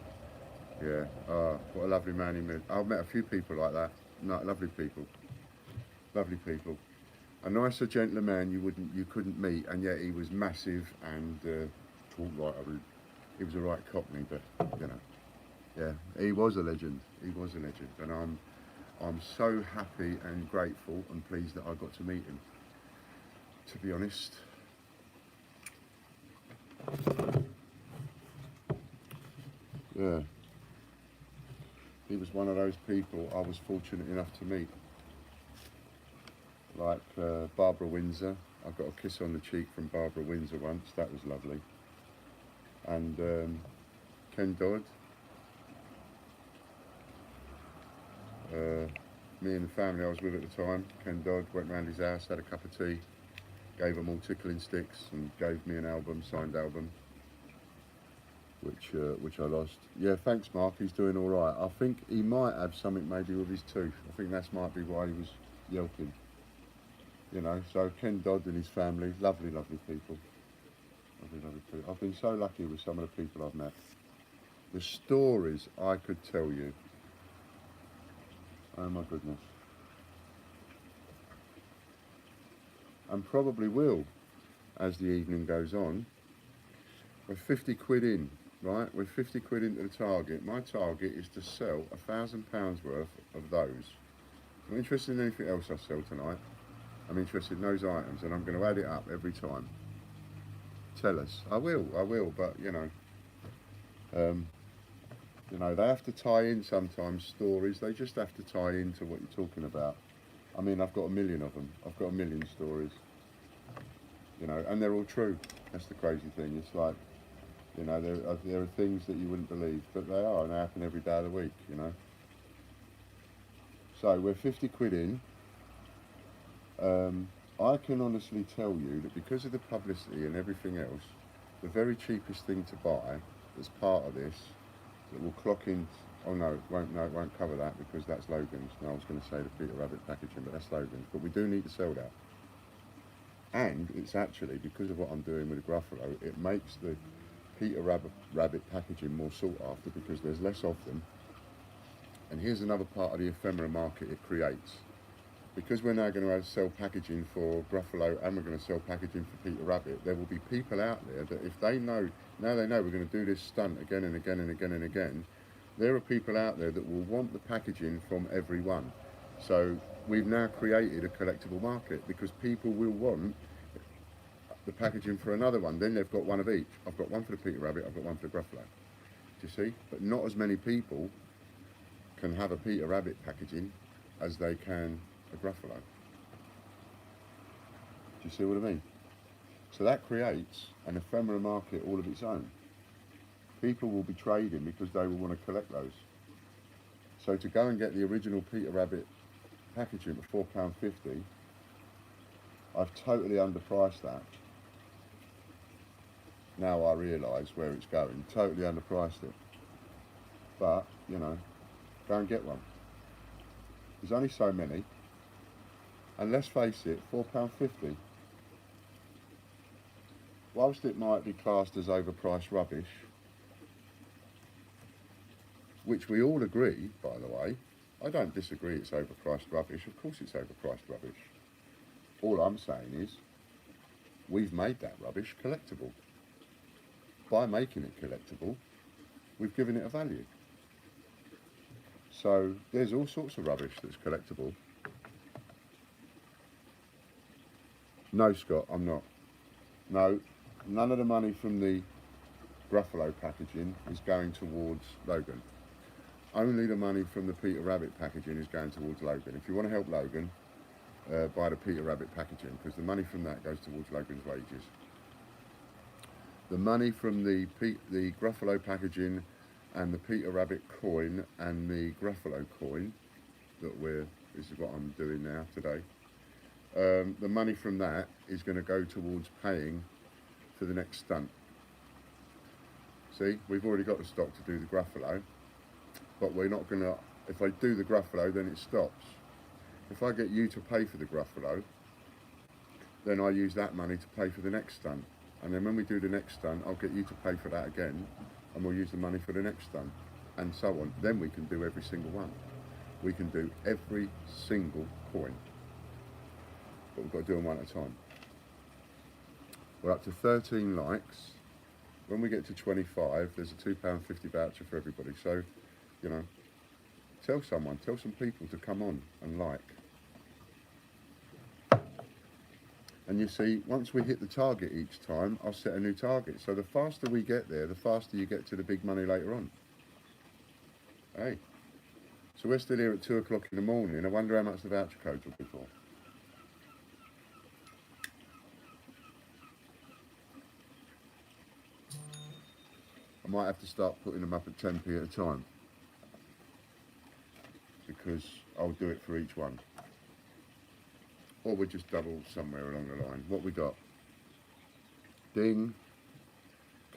Yeah. Ah, what a lovely man he met. I've met a few people like that. No, lovely people. Lovely people. A nicer, gentler man you couldn't meet, and yet he was massive and talked like he was a right cockney, but you know, yeah, he was a legend. He was a legend, and I'm so happy and grateful and pleased that I got to meet him, to be honest. Yeah, he was one of those people I was fortunate enough to meet. Like Barbara Windsor. I got a kiss on the cheek from Barbara Windsor once, that was lovely. And Ken Dodd. Me and the family I was with at the time, Ken Dodd, went round his house, had a cup of tea, gave them all tickling sticks and gave me an album, signed album, which I lost. Yeah, thanks Mark, he's doing all right. I think he might have something maybe with his tooth. I think that might be why he was yelping. You know, so Ken Dodd and his family, lovely, lovely people. Lovely, lovely people. I've been so lucky with some of the people I've met. The stories I could tell you. Oh my goodness. And probably will as the evening goes on. We're 50 quid in, right? We're 50 quid into the target. My target is to sell £1,000 worth of those. I'm interested in anything else I sell tonight. I'm interested in those items and I'm going to add it up every time. Tell us. I will, but you know, they have to tie in sometimes, stories. They just have to tie into what you're talking about. I mean, I've got a million of them. I've got a million stories. You know, and they're all true. That's the crazy thing. It's like, you know, there are things that you wouldn't believe, but they are, and they happen every day of the week, you know. So we're 50 quid in. I can honestly tell you that because of the publicity and everything else, the very cheapest thing to buy as part of this, that will clock in, oh no, it won't cover that because that's Logan's. No, I was going to say the Peter Rabbit packaging, but that's Logan's. But we do need to sell that. And it's actually, because of what I'm doing with the Gruffalo, it makes the Peter Rabbit packaging more sought after because there's less of them. And here's another part of the ephemera market it creates. Because we're now going to sell packaging for Gruffalo and we're going to sell packaging for Peter Rabbit, there will be people out there that if they know, now they know we're going to do this stunt again and again and again and again, there are people out there that will want the packaging from everyone. So we've now created a collectible market because people will want the packaging for another one. Then they've got one of each. I've got one for the Peter Rabbit, I've got one for the Gruffalo. Do you see? But not as many people can have a Peter Rabbit packaging as they can a Gruffalo. Do you see what I mean? So that creates an ephemera market all of its own. People will be trading because they will want to collect those. So to go and get the original Peter Rabbit packaging for £4.50, I've totally underpriced that. Now I realise where it's going, totally underpriced it. But, you know, go and get one. There's only so many. And let's face it, £4.50. Whilst it might be classed as overpriced rubbish, which we all agree, by the way, I don't disagree it's overpriced rubbish. Of course it's overpriced rubbish. All I'm saying is, we've made that rubbish collectible. By making it collectible, we've given it a value. So there's all sorts of rubbish that's collectible. No, Scott, I'm not. No, none of the money from the Gruffalo packaging is going towards Logan. Only the money from the Peter Rabbit packaging is going towards Logan. If you want to help Logan, buy the Peter Rabbit packaging because the money from that goes towards Logan's wages. The money from the Gruffalo packaging and the Peter Rabbit coin and the Gruffalo coin this is what I'm doing now today. The money from that is going to go towards paying for the next stunt. See, we've already got the stock to do the Gruffalo, but we're not going to, if I do the Gruffalo, then it stops. If I get you to pay for the Gruffalo, then I use that money to pay for the next stunt. And then when we do the next stunt, I'll get you to pay for that again, and we'll use the money for the next stunt, and so on. Then we can do every single one. We can do every single coin. But we've got to do them one at a time. We're up to 13 likes. When we get to 25, there's a £2.50 voucher for everybody. So, you know, Tell someone, tell some people to come on and like. And you see, once we hit the target each time, I'll set a new target. So the faster we get there, the faster you get to the big money later on. Hey. So we're still here at 2 o'clock in the morning. I wonder how much the voucher codes will be for. I might have to start putting them up at 10p at a time, because I'll do it for each one. Or we just double somewhere along the line. What we got? Ding.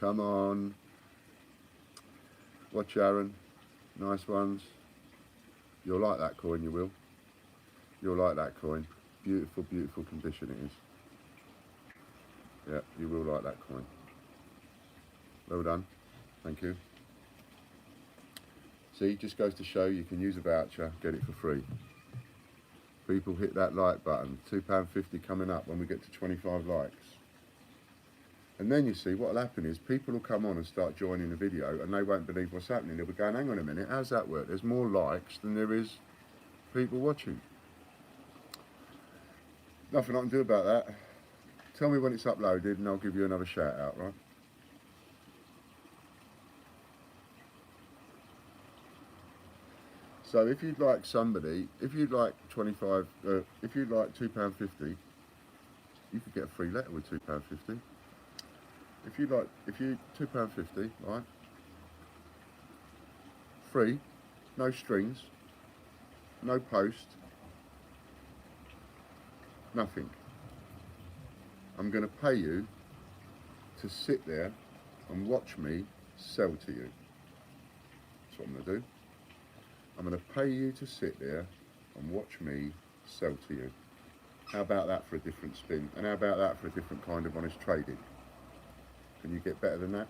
Come on. Watch Aaron. Nice ones. You'll like that coin, you will. You'll like that coin. Beautiful, beautiful condition it is. Yeah, you will like that coin. Well done. Thank you. See, just goes to show you can use a voucher, get it for free. People hit that like button. £2.50 coming up when we get to 25 likes. And then you see what will happen is people will come on and start joining the video and they won't believe what's happening. They'll be going, hang on a minute, how's that work? There's more likes than there is people watching. Nothing I can do about that. Tell me when it's uploaded and I'll give you another shout out, right? So if you'd like somebody, if you'd like if you'd like £2.50, you could get a free letter with £2.50. If you £2.50, right? Free, no strings, no post, nothing. I'm going to pay you to sit there and watch me sell to you. That's what I'm going to do. I'm going to pay you to sit there and watch me sell to you. How about that for a different spin? And how about that for a different kind of honest trading? Can you get better than that?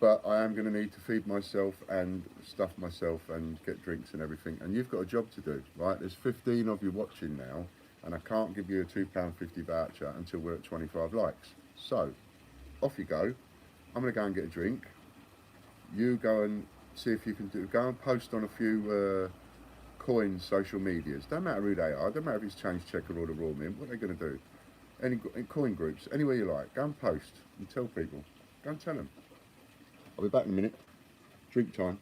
But I am going to need to feed myself and stuff myself and get drinks and everything. And you've got a job to do, right? There's 15 of you watching now, and I can't give you a £2.50 voucher until we're at 25 likes. So, off you go. I'm going to go and get a drink. You go and see if you can go and post on a few coin social medias. Don't matter who they are. Don't matter if it's Change Checker or the Raw Mint. What are they going to do? Any coin groups, anywhere you like. Go and post and tell people. Go and tell them. I'll be back in a minute. Drink time.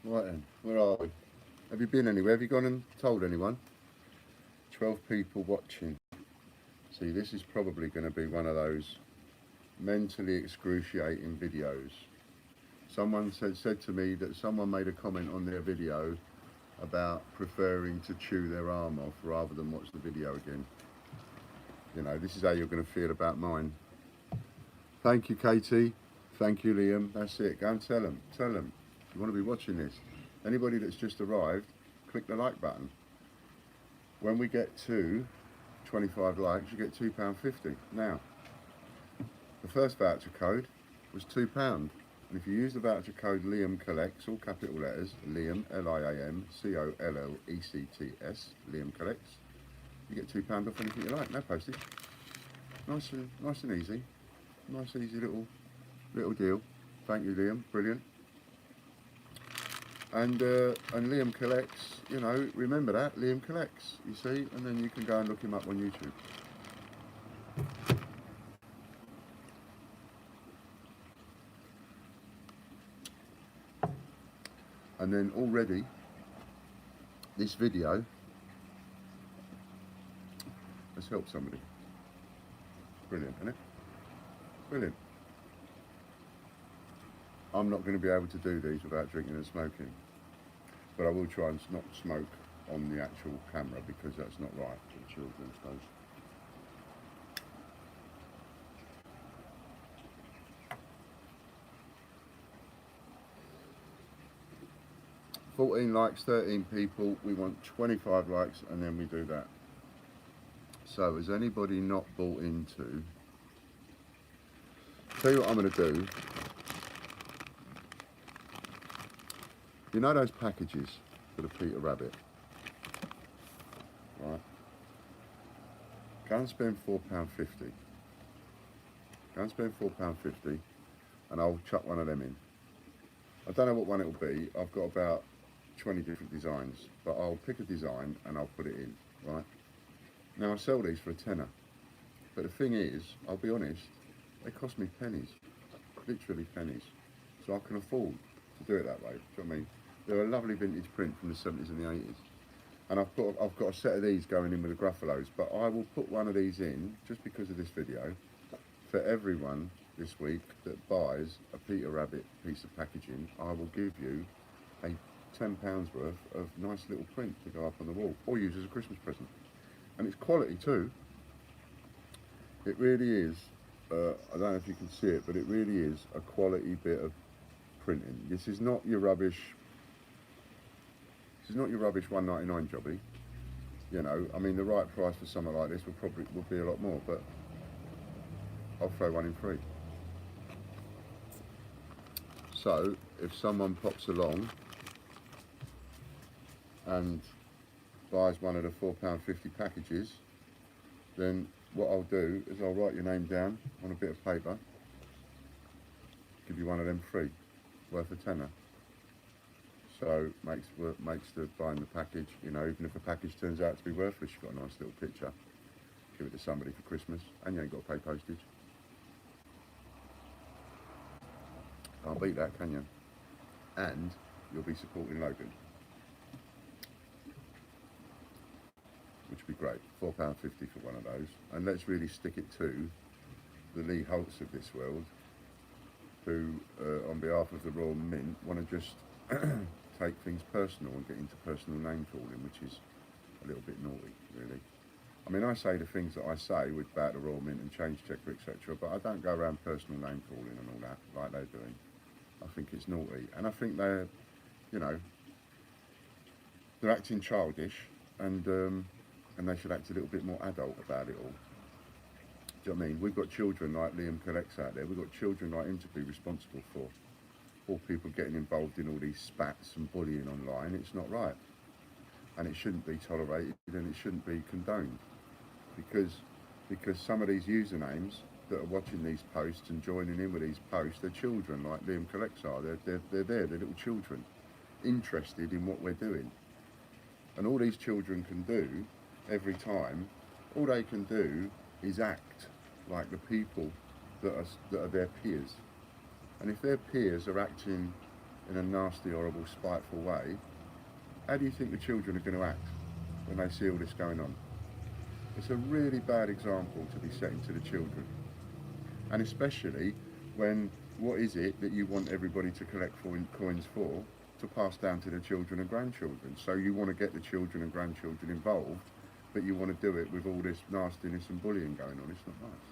Right then, where are we? Have you been anywhere? Have you gone and told anyone? 12 people watching. See, this is probably going to be one of those mentally excruciating videos. Someone said to me that someone made a comment on their video about preferring to chew their arm off rather than watch the video again. You know, this is how you're going to feel about mine. Thank you, Katie. Thank you, Liam. That's it. Go and tell them. Tell them. You want to be watching this. Anybody that's just arrived, click the like button. When we get to 25 likes, you get £2.50. Now, the first voucher code was £2. And if you use the voucher code Liam Collects, all capital letters, Liam, Liam, Collects, Liam Collects, you get £2 off anything you like. No postage. Nice and easy. Nice, easy little deal. Thank you, Liam. Brilliant. And Liam Collects, you know, remember that, Liam Collects, you see, and then you can go and look him up on YouTube. And then already, this video has helped somebody. Brilliant, isn't it? Brilliant. I'm not going to be able to do these without drinking and smoking, but I will try and not smoke on the actual camera because that's not right for the children, I suppose. $14 likes, 13 people. We want 25 likes, and then we do that. So, has anybody not bought into? Tell you what I'm going to do. You know those packages for the Peter Rabbit, right? Go and spend £4.50. Go and spend £4.50, and I'll chuck one of them in. I don't know what one it'll be. I've got about 20 different designs, but I'll pick a design and I'll put it in, right? Now I sell these for £10, but the thing is, I'll be honest, they cost me pennies, literally pennies, so I can afford to do it that way. Do you know what I mean? They're a lovely vintage print from the 70s and the 80s, and I've got a set of these going in with the Gruffalos, but I will put one of these in just because of this video for everyone this week that buys a Peter Rabbit piece of packaging. I will give you a £10 worth of nice little print to go up on the wall or use as a Christmas present. And it's quality too. It really is. I don't know if you can see it, but it really is a quality bit of printing. This is not your rubbish. This is not your rubbish £1.99 jobby. You know, I mean, the right price for something like this would be a lot more, but I'll throw one in free. So if someone pops along and buys one of the £4.50 packages, then what I'll do is I'll write your name down on a bit of paper, give you one of them free, worth a tenner. So makes the buying the package, you know, even if the package turns out to be worthless, you've got a nice little picture, give it to somebody for Christmas, and you ain't got to pay postage. Can't beat that, can you? And you'll be supporting Logan, which would be great. £4.50 for one of those. And let's really stick it to the Lee Holtz of this world, who, on behalf of the Royal Mint, want to just take things personal and get into personal name calling, which is a little bit naughty, really. I mean, I say the things that I say about the Royal Mint and Change Checker, etc., but I don't go around personal name calling and all that like they're doing. I think it's naughty, and I think they're, you know, they're acting childish, and they should act a little bit more adult about it all. Do you know what I mean? We've got children like Liam Collects out there. We've got children like him to be responsible for. All people getting involved in all these spats and bullying online. It's not right, and it shouldn't be tolerated, and it shouldn't be condoned, because some of these usernames that are watching these posts and joining in with these posts, they're children like Liam Collects are. They're little children, interested in what we're doing, and all these children can do every time, all they can do is act like the people that are their peers. And if their peers are acting in a nasty, horrible, spiteful way, how do you think the children are going to act when they see all this going on? It's a really bad example to be setting to the children. And especially when, what is it that you want everybody to collect coins for? To pass down to the children and grandchildren. So you want to get the children and grandchildren involved, but you want to do it with all this nastiness and bullying going on. It's not nice.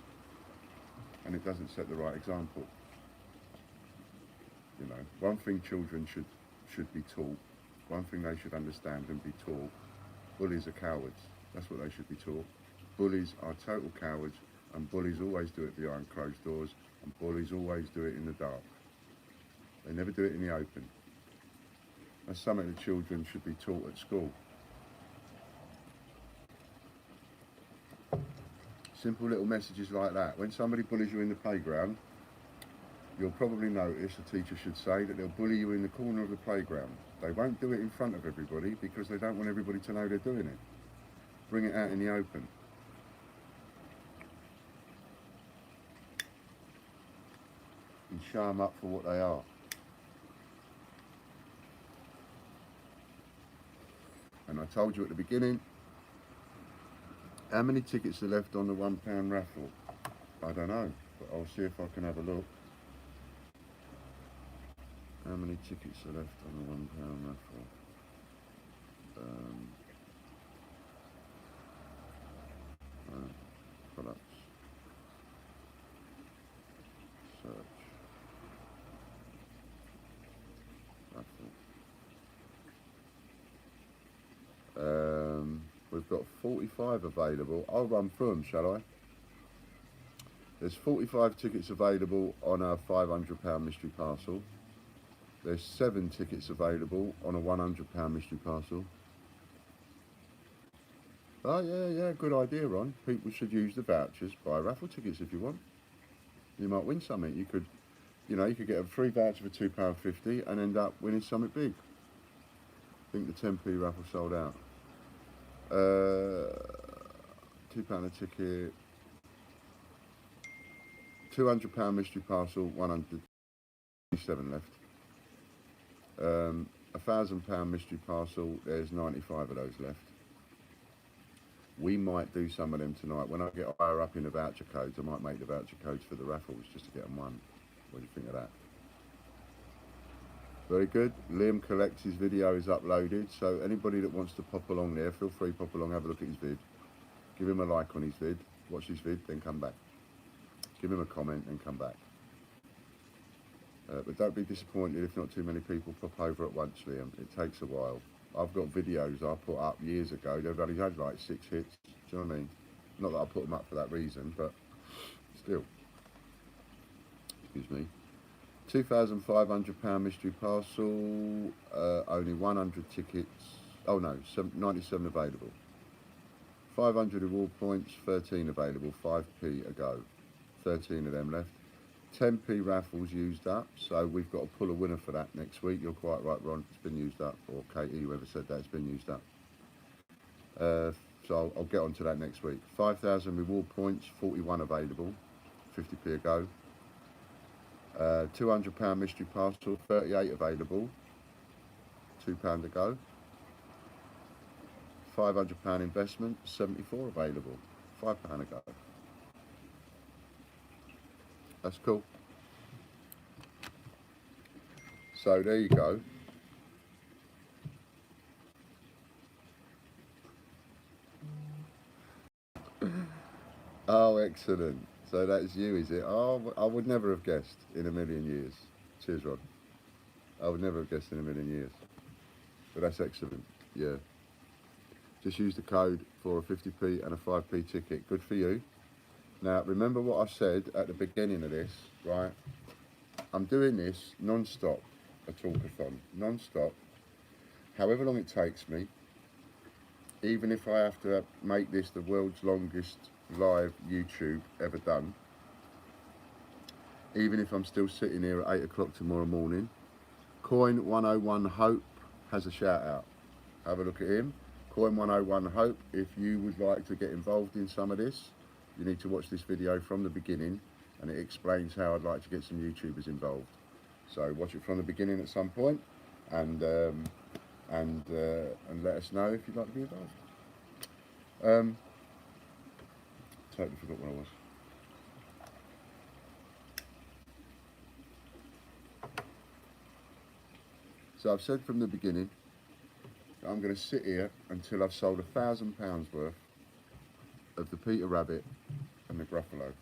And it doesn't set the right example. You know, one thing children should be taught, one thing they should understand and be taught, bullies are cowards. That's what they should be taught. Bullies are total cowards, and bullies always do it behind closed doors, and bullies always do it in the dark. They never do it in the open. That's something the children should be taught at school. Simple little messages like that. When somebody bullies you in the playground, you'll probably notice a teacher should say that they'll bully you in the corner of the playground. They won't do it in front of everybody because they don't want everybody to know they're doing it. Bring it out in the open. And show them up for what they are. And I told you at the beginning, how many tickets are left on the £1 raffle? I don't know, but I'll see if I can have a look. How many tickets are left on the £1 raffle? Products. Search. Raffle. We've got 45 available. I'll run through them, shall I? There's 45 tickets available on a £500 mystery parcel. There's 7 tickets available on a £100 mystery parcel. Oh yeah, good idea, Ron. People should use the vouchers, buy raffle tickets if you want. You might win something. You could get a free voucher for £2.50 and end up winning something big. I think the 10p raffle sold out. £2 a ticket. £200 mystery parcel, 107 left. £1,000 mystery parcel, there's 95 of those left. We might do some of them tonight. When I get higher up in the voucher codes, I might make the voucher codes for the raffles just to get them won. What do you think of that? Very good. Liam Collects, his video is uploaded, so anybody that wants to pop along there, feel free to pop along, have a look at his vid. Give him a like on his vid, watch his vid, then come back. Give him a comment and come back. But don't be disappointed if not too many people pop over at once, Liam. It takes a while. I've got videos I put up years ago. They've only had like 6 hits. Do you know what I mean? Not that I put them up for that reason, but still. Excuse me. £2,500 mystery parcel. Only 100 tickets. Oh no, 97 available. 500 reward points. 13 available. 5p a go. 13 of them left. 10p raffles used up, so we've got to pull a winner for that next week. You're quite right, Ron, it's been used up, or Katie, whoever said that, it's been used up. So I'll get on to that next week. 5,000 reward points, 41 available, 50p a go. £200 mystery parcel, 38 available, £2 a go. £500 investment, 74 available, £5 a go. That's cool. So there you go. Oh, excellent. So that's you, is it? Oh, I would never have guessed in a million years. Cheers, Rod. I would never have guessed in a million years. But that's excellent. Yeah. Just use the code for a 50p and a 5p ticket. Good for you. Now, remember what I said at the beginning of this, right? I'm doing this non-stop, a talkathon, non-stop, however long it takes me, even if I have to make this the world's longest live YouTube ever done, even if I'm still sitting here at 8 o'clock tomorrow morning. Coin 101 Hope has a shout out. Have a look at him. Coin 101 Hope, if you would like to get involved in some of this, you need to watch this video from the beginning, and it explains how I'd like to get some YouTubers involved. So watch it from the beginning at some point, and let us know if you'd like to be involved. Totally forgot what I was. So I've said from the beginning that I'm going to sit here until I've sold £1,000 worth of the Peter Rabbit and the Gruffalo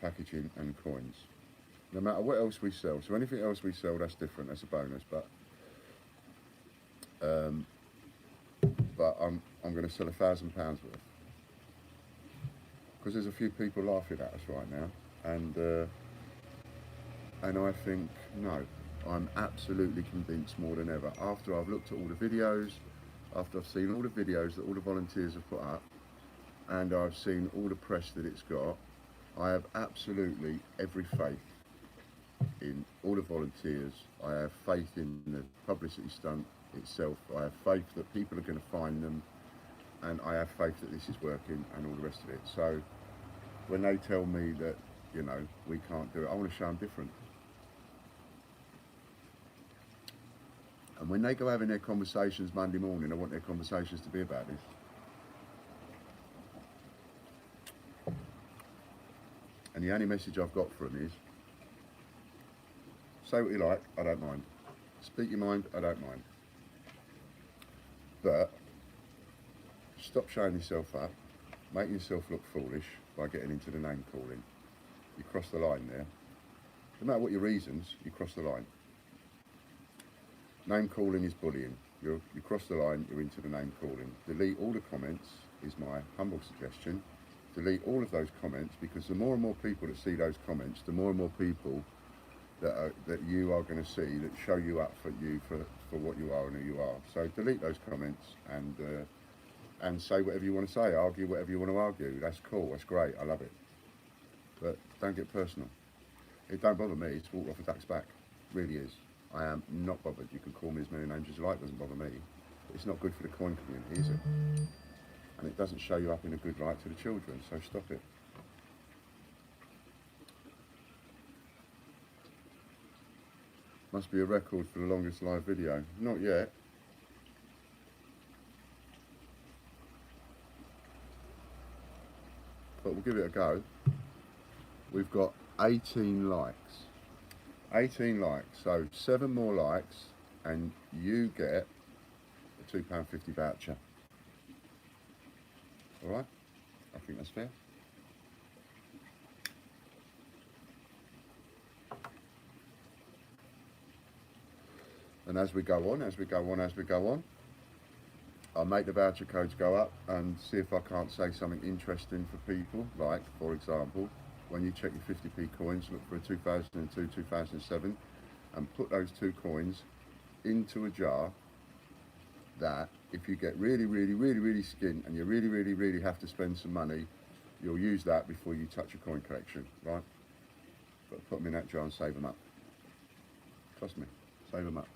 packaging and coins. No matter what else we sell. So anything else we sell, that's different. That's a bonus. But I'm going to sell £1,000 worth, because there's a few people laughing at us right now, and I think no. I'm absolutely convinced more than ever, after I've looked at all the videos, after I've seen all the videos that all the volunteers have put up, and I've seen all the press that it's got, I have absolutely every faith in all the volunteers. I have faith in the publicity stunt itself. I have faith that people are going to find them, and I have faith that this is working and all the rest of it. So when they tell me that, you know, we can't do it, I want to show them different. And when they go having their conversations Monday morning, I want their conversations to be about this. And the only message I've got for them is, say what you like, I don't mind. Speak your mind, I don't mind. But stop showing yourself up, making yourself look foolish by getting into the name calling. You cross the line there. No matter what your reasons, you cross the line. Name calling is bullying. You cross the line, you're into the name calling. Delete all the comments is my humble suggestion. Delete all of those comments, because the more and more people that see those comments, the more and more people that you are going to see that show you up for what you are and who you are. So delete those comments and say whatever you want to say, argue whatever you want to argue. That's cool, that's great, I love it. But don't get personal. It don't bother me, it's water off a duck's back. It really is. I am not bothered. You can call me as many names as you like, it doesn't bother me. It's not good for the coin community, is it? And it doesn't show you up in a good light to the children, so stop it. Must be a record for the longest live video. Not yet. But we'll give it a go. We've got 18 likes. 18 likes, so 7 more likes and you get a £2.50 voucher. Alright? I think that's fair. And as we go on, I'll make the voucher codes go up and see if I can't say something interesting for people. Like, for example, when you check your 50p coins, look for a 2002, 2007 and put those 2 coins into a jar that if you get really skint and you really have to spend some money, you'll use that before you touch your coin collection, right? But put them in that jar and save them up. Trust me, save them up.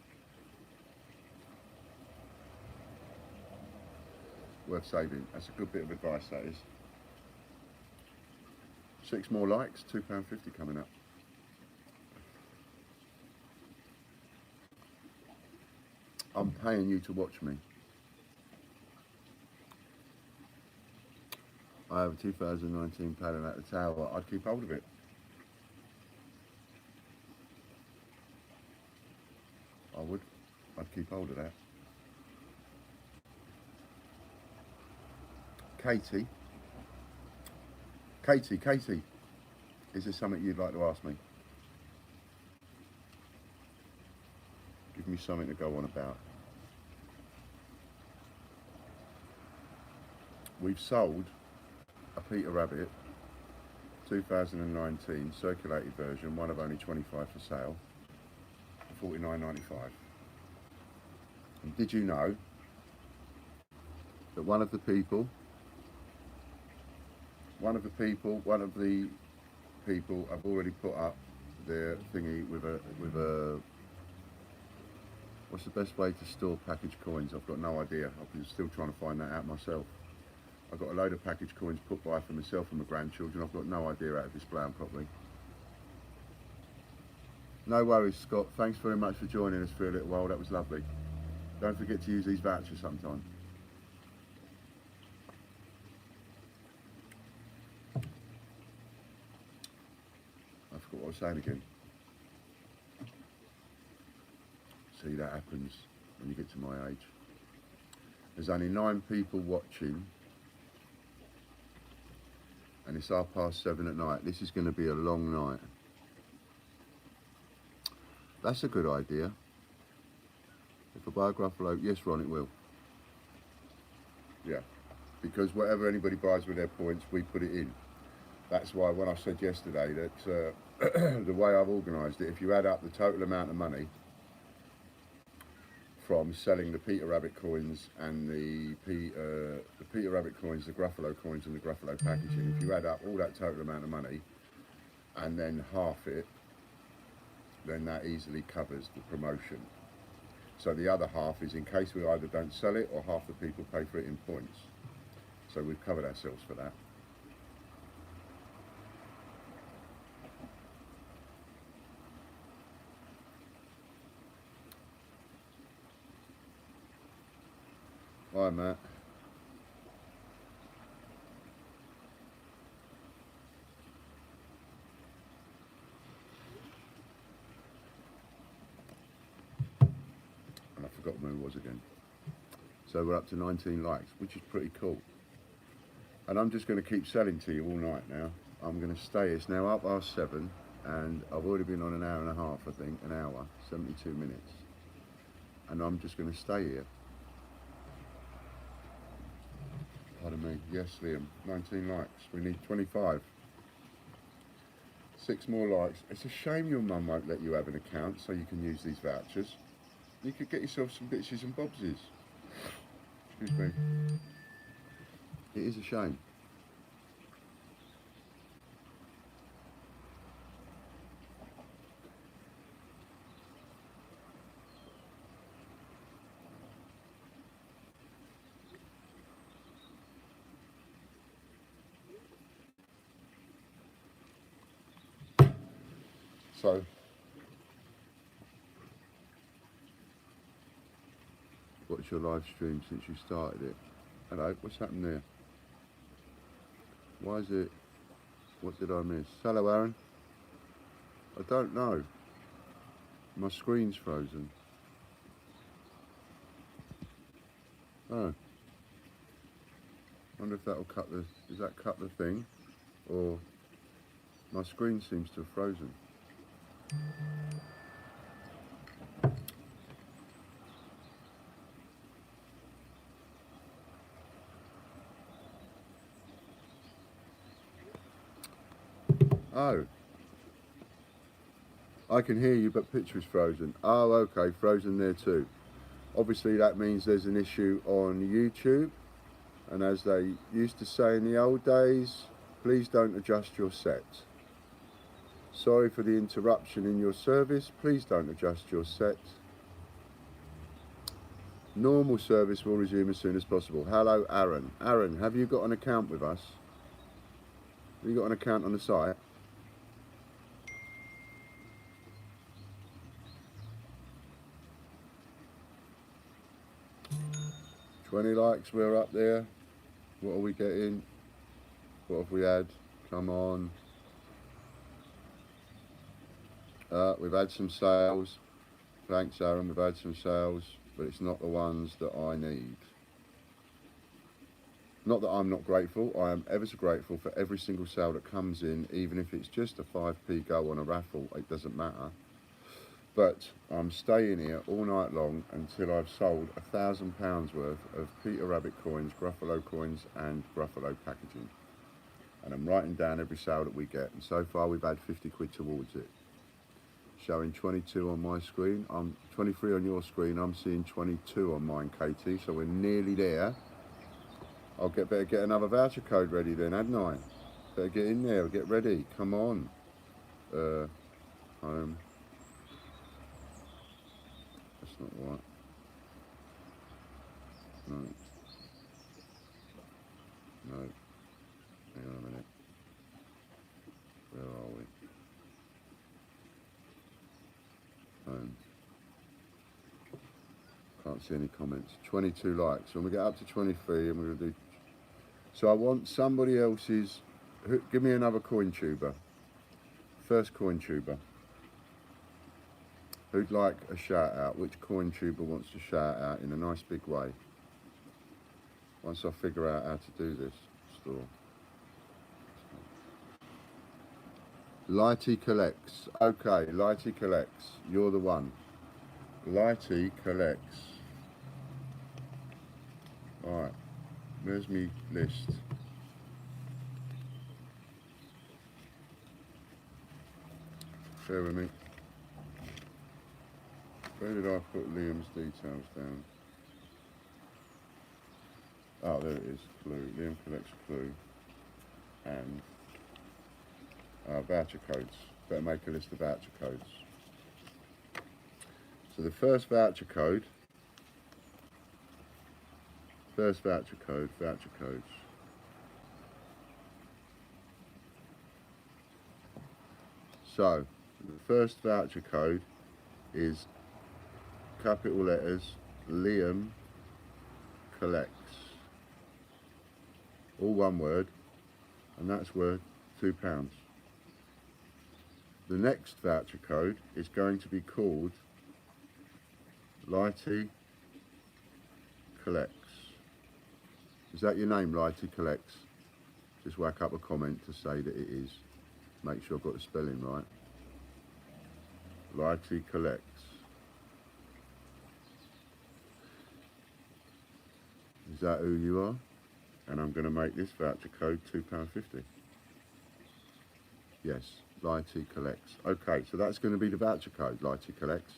Worth saving. That's a good bit of advice, that is. 6 more likes, £2.50 coming up. I'm paying you to watch me. I have a 2019 pattern at the tower. I'd keep hold of it. I would. I'd keep hold of that. Katie, is there something you'd like to ask me? Give me something to go on about. We've sold a Peter Rabbit 2019 circulated version, one of only 25 for sale, for $49.95. And did you know that one of the people have already put up their thingy with a what's the best way to store packaged coins? I've got no idea. I'm still trying to find that out myself. I've got a load of packaged coins put by for myself and my grandchildren. I've got no idea how to display them properly. No worries, Scott. Thanks very much for joining us for a little while. That was lovely. Don't forget to use these vouchers sometime. I forgot what I was saying again. See, that happens when you get to my age. There's only 9 people watching, and it's 7:30 at night. This is going to be a long night. That's a good idea. If I buy a Gruffalo, yes, Ron, it will. Yeah, because whatever anybody buys with their points, we put it in. That's why when I said yesterday that the way I've organised it, if you add up the total amount of money from selling the Peter Rabbit coins and the Peter Rabbit coins, the Gruffalo coins and the Gruffalo packaging, if you add up all that total amount of money and then half it, then that easily covers the promotion. So the other half is in case we either don't sell it or half the people pay for it in points. So we've covered ourselves for that. Hi, Matt. And I forgot who it was again. So we're up to 19 likes, which is pretty cool. And I'm just going to keep selling to you all night now. I'm going to stay. It's now 7:30, and I've already been on an hour and a half, I think, an hour, 72 minutes. And I'm just going to stay here. Pardon me. Yes, Liam. 19 likes. We need 25. 6 more likes. It's a shame your mum won't let you have an account so you can use these vouchers. You could get yourself some bitches and bobsies. Excuse me. It is a shame. So, what's your live stream since you started it? Hello, what's happened there? Why is it? What did I miss? Hello, Aaron. I don't know. My screen's frozen. Oh. Wonder if that'll cut the. Does that cut the thing? Or my screen seems to have frozen. Oh. I can hear you, but picture is frozen. Oh, okay, frozen there too. Obviously, that means there's an issue on YouTube. And as they used to say in the old days, please don't adjust your set. Sorry for the interruption in your service. Please don't adjust your set. Normal service will resume as soon as possible. Hello, Aaron. Aaron, have you got an account with us? Have you got an account on the site? 20 likes, we're up there. What are we getting? What have we had? Come on. We've had some sales. Thanks, Aaron. We've had some sales, but it's not the ones that I need. Not that I'm not grateful. I am ever so grateful for every single sale that comes in, even if it's just a 5p go on a raffle. It doesn't matter. But I'm staying here all night long until I've sold £1,000 worth of Peter Rabbit coins, Gruffalo coins and Gruffalo packaging. And I'm writing down every sale that we get. And so far we've had 50 quid towards it. Showing 22 on my screen. I'm 23 on your screen. I'm seeing 22 on mine, Katie. So we're nearly there. I'll better get another voucher code ready then, hadn't I? Better get in there, get ready. Come on. Home. That's not right. No. No. Hang on a minute. Where are we? Can't see any comments. 22 likes. When we get up to 23, and we're going to do. So I want somebody else's. Give me another coin tuber. First coin tuber. Who'd like a shout out? Which coin tuber wants to shout out in a nice big way? Once I figure out how to do this store. Lighty collects. Okay, Lighty collects. You're the one. Lighty collects. Alright, where's me list? Bear with me. Where did I put Liam's details down? Oh, there it is. Clue. Liam collects clue. And voucher codes. Better make a list of voucher codes. So the first voucher code. Voucher codes. So the first voucher code is capital letters Liam collects. All one word, and that's worth £2. The next voucher code is going to be called Lighty collects. Is that your name, Lighty collects? Just whack up a comment to say that it is. Make sure I've got the spelling right. Lighty collects. Is that who you are? And I'm going to make this voucher code £2.50. Yes, Lighty collects. Okay, so that's going to be the voucher code, Lighty collects.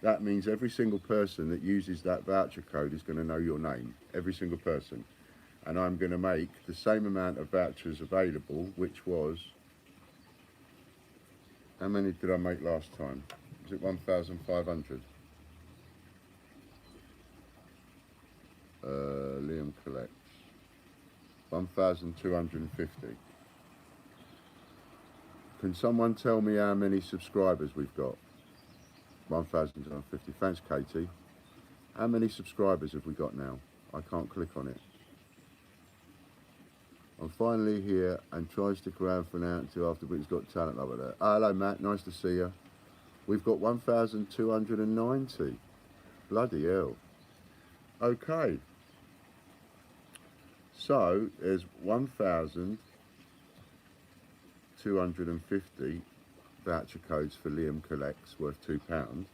That means every single person that uses that voucher code is going to know your name. Every single person. And I'm going to make the same amount of vouchers available, which was... How many did I make last time? Was it 1,500? Liam collects. 1,250. Can someone tell me how many subscribers we've got? 1,250. Thanks, Katie. How many subscribers have we got now? I can't click on it. I'm finally here and try to stick around for now until after Britain's Got Talent over there. Hello, Matt. Nice to see you. We've got 1,290. Bloody hell. Okay. So there's 1,250 voucher codes for Liam collects worth £2,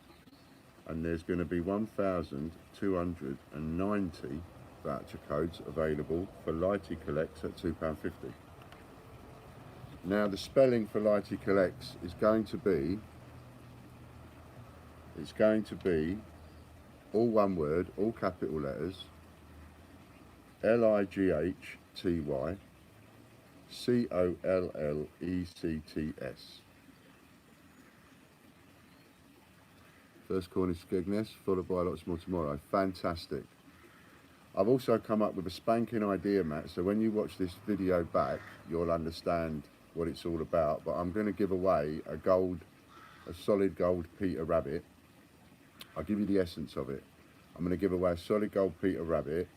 and there's going to be 1,290 voucher codes available for Lighty collects at £2.50. Now the spelling for Lighty collects is going to be, all one word, all capital letters, Lighty collects. First corner Skegness, followed by lots more tomorrow. Fantastic. I've also come up with a spanking idea, Matt, so when you watch this video back, you'll understand what it's all about. But I'm going to give away a solid gold Peter Rabbit. I'll give you the essence of it. I'm going to give away a solid gold Peter Rabbit.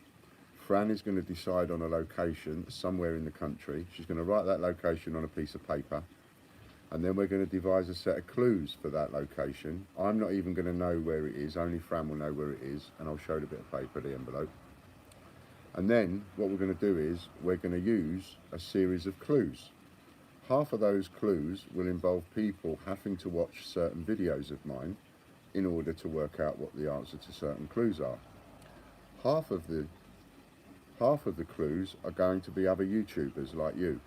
Fran is going to decide on a location somewhere in the country. She's going to write that location on a piece of paper. And then we're going to devise a set of clues for that location. I'm not even going to know where it is. Only Fran will know where it is. And I'll show the bit of paper, the envelope. And then what we're going to do is we're going to use a series of clues. Half of those clues will involve people having to watch certain videos of mine in order to work out what the answer to certain clues are. Half of the clues are going to be other YouTubers like you.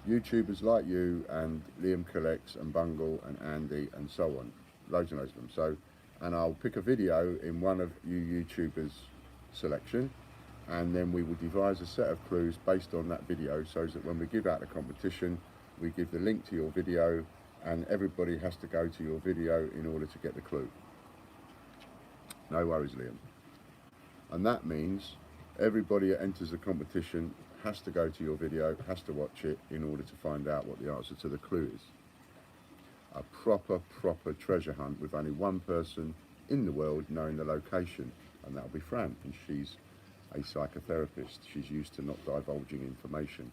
YouTubers like you and Liam Collects and Bungle and Andy and so on. Loads and loads of them. So, and I'll pick a video in one of you YouTubers' selection, and then we will devise a set of clues based on that video so that when we give out the competition, we give the link to your video and everybody has to go to your video in order to get the clue. No worries, Liam. And that means everybody that enters the competition has to go to your video, has to watch it in order to find out what the answer to the clue is. A proper treasure hunt with only one person in the world knowing the location and that'll be Fran, and she's a psychotherapist. She's used to not divulging information.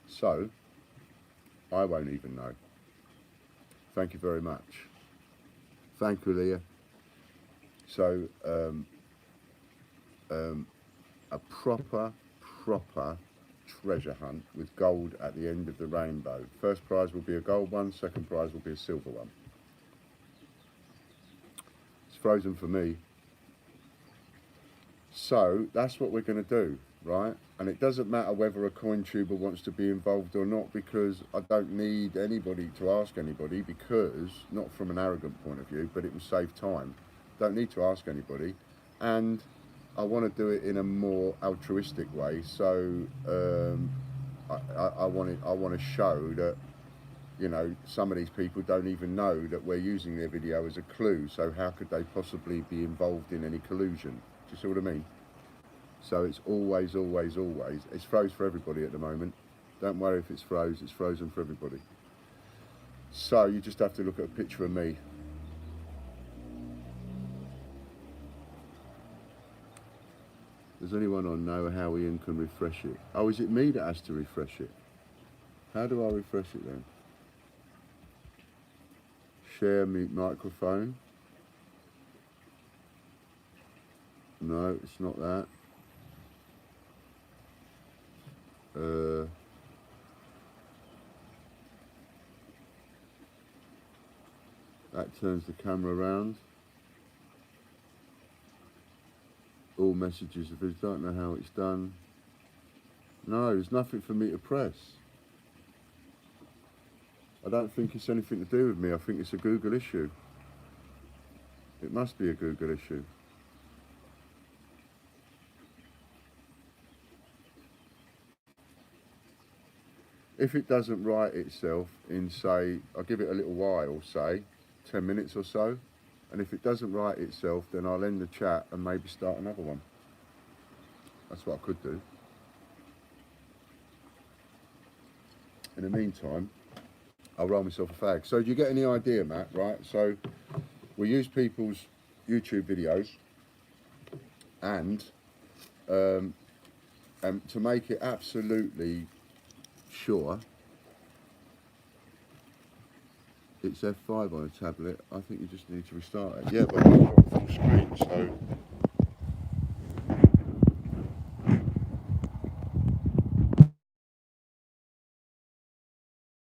So, I won't even know. Thank you very much. Thank you, Leah. So, a proper treasure hunt with gold at the end of the rainbow. First prize will be a gold one, second prize will be a silver one. It's frozen for me. So that's what we're going to do, right? And it doesn't matter whether a coin tuber wants to be involved or not, because I don't need anybody to ask anybody, because, not from an arrogant point of view, but it will save time. Don't need to ask anybody. And I want to do it in a more altruistic way. So I want to show that, you know, some of these people don't even know that we're using their video as a clue. So how could they possibly be involved in any collusion? Do you see what I mean? So it's always, it's froze for everybody at the moment. Don't worry if it's froze, it's frozen for everybody. So you just have to look at a picture of me. Does anyone know how Ian can refresh it? Oh, is it me that has to refresh it? How do I refresh it then? Share microphone. No, it's not that. That turns the camera around. All messages, if I don't know how it's done. No, there's nothing for me to press. I don't think it's anything to do with me. I think it's a Google issue. It must be a Google issue. If it doesn't right itself in, say, I'll give it a little while, say 10 minutes or so, and if it doesn't right itself, then I'll end the chat and maybe start another one. That's what I could do. In the meantime, I'll roll myself a fag. So do you get any idea, Matt, right? So we use people's YouTube videos and to make it absolutely sure, it's F5 on a tablet. I think you just need to restart it. Yeah, but I've got full screen, so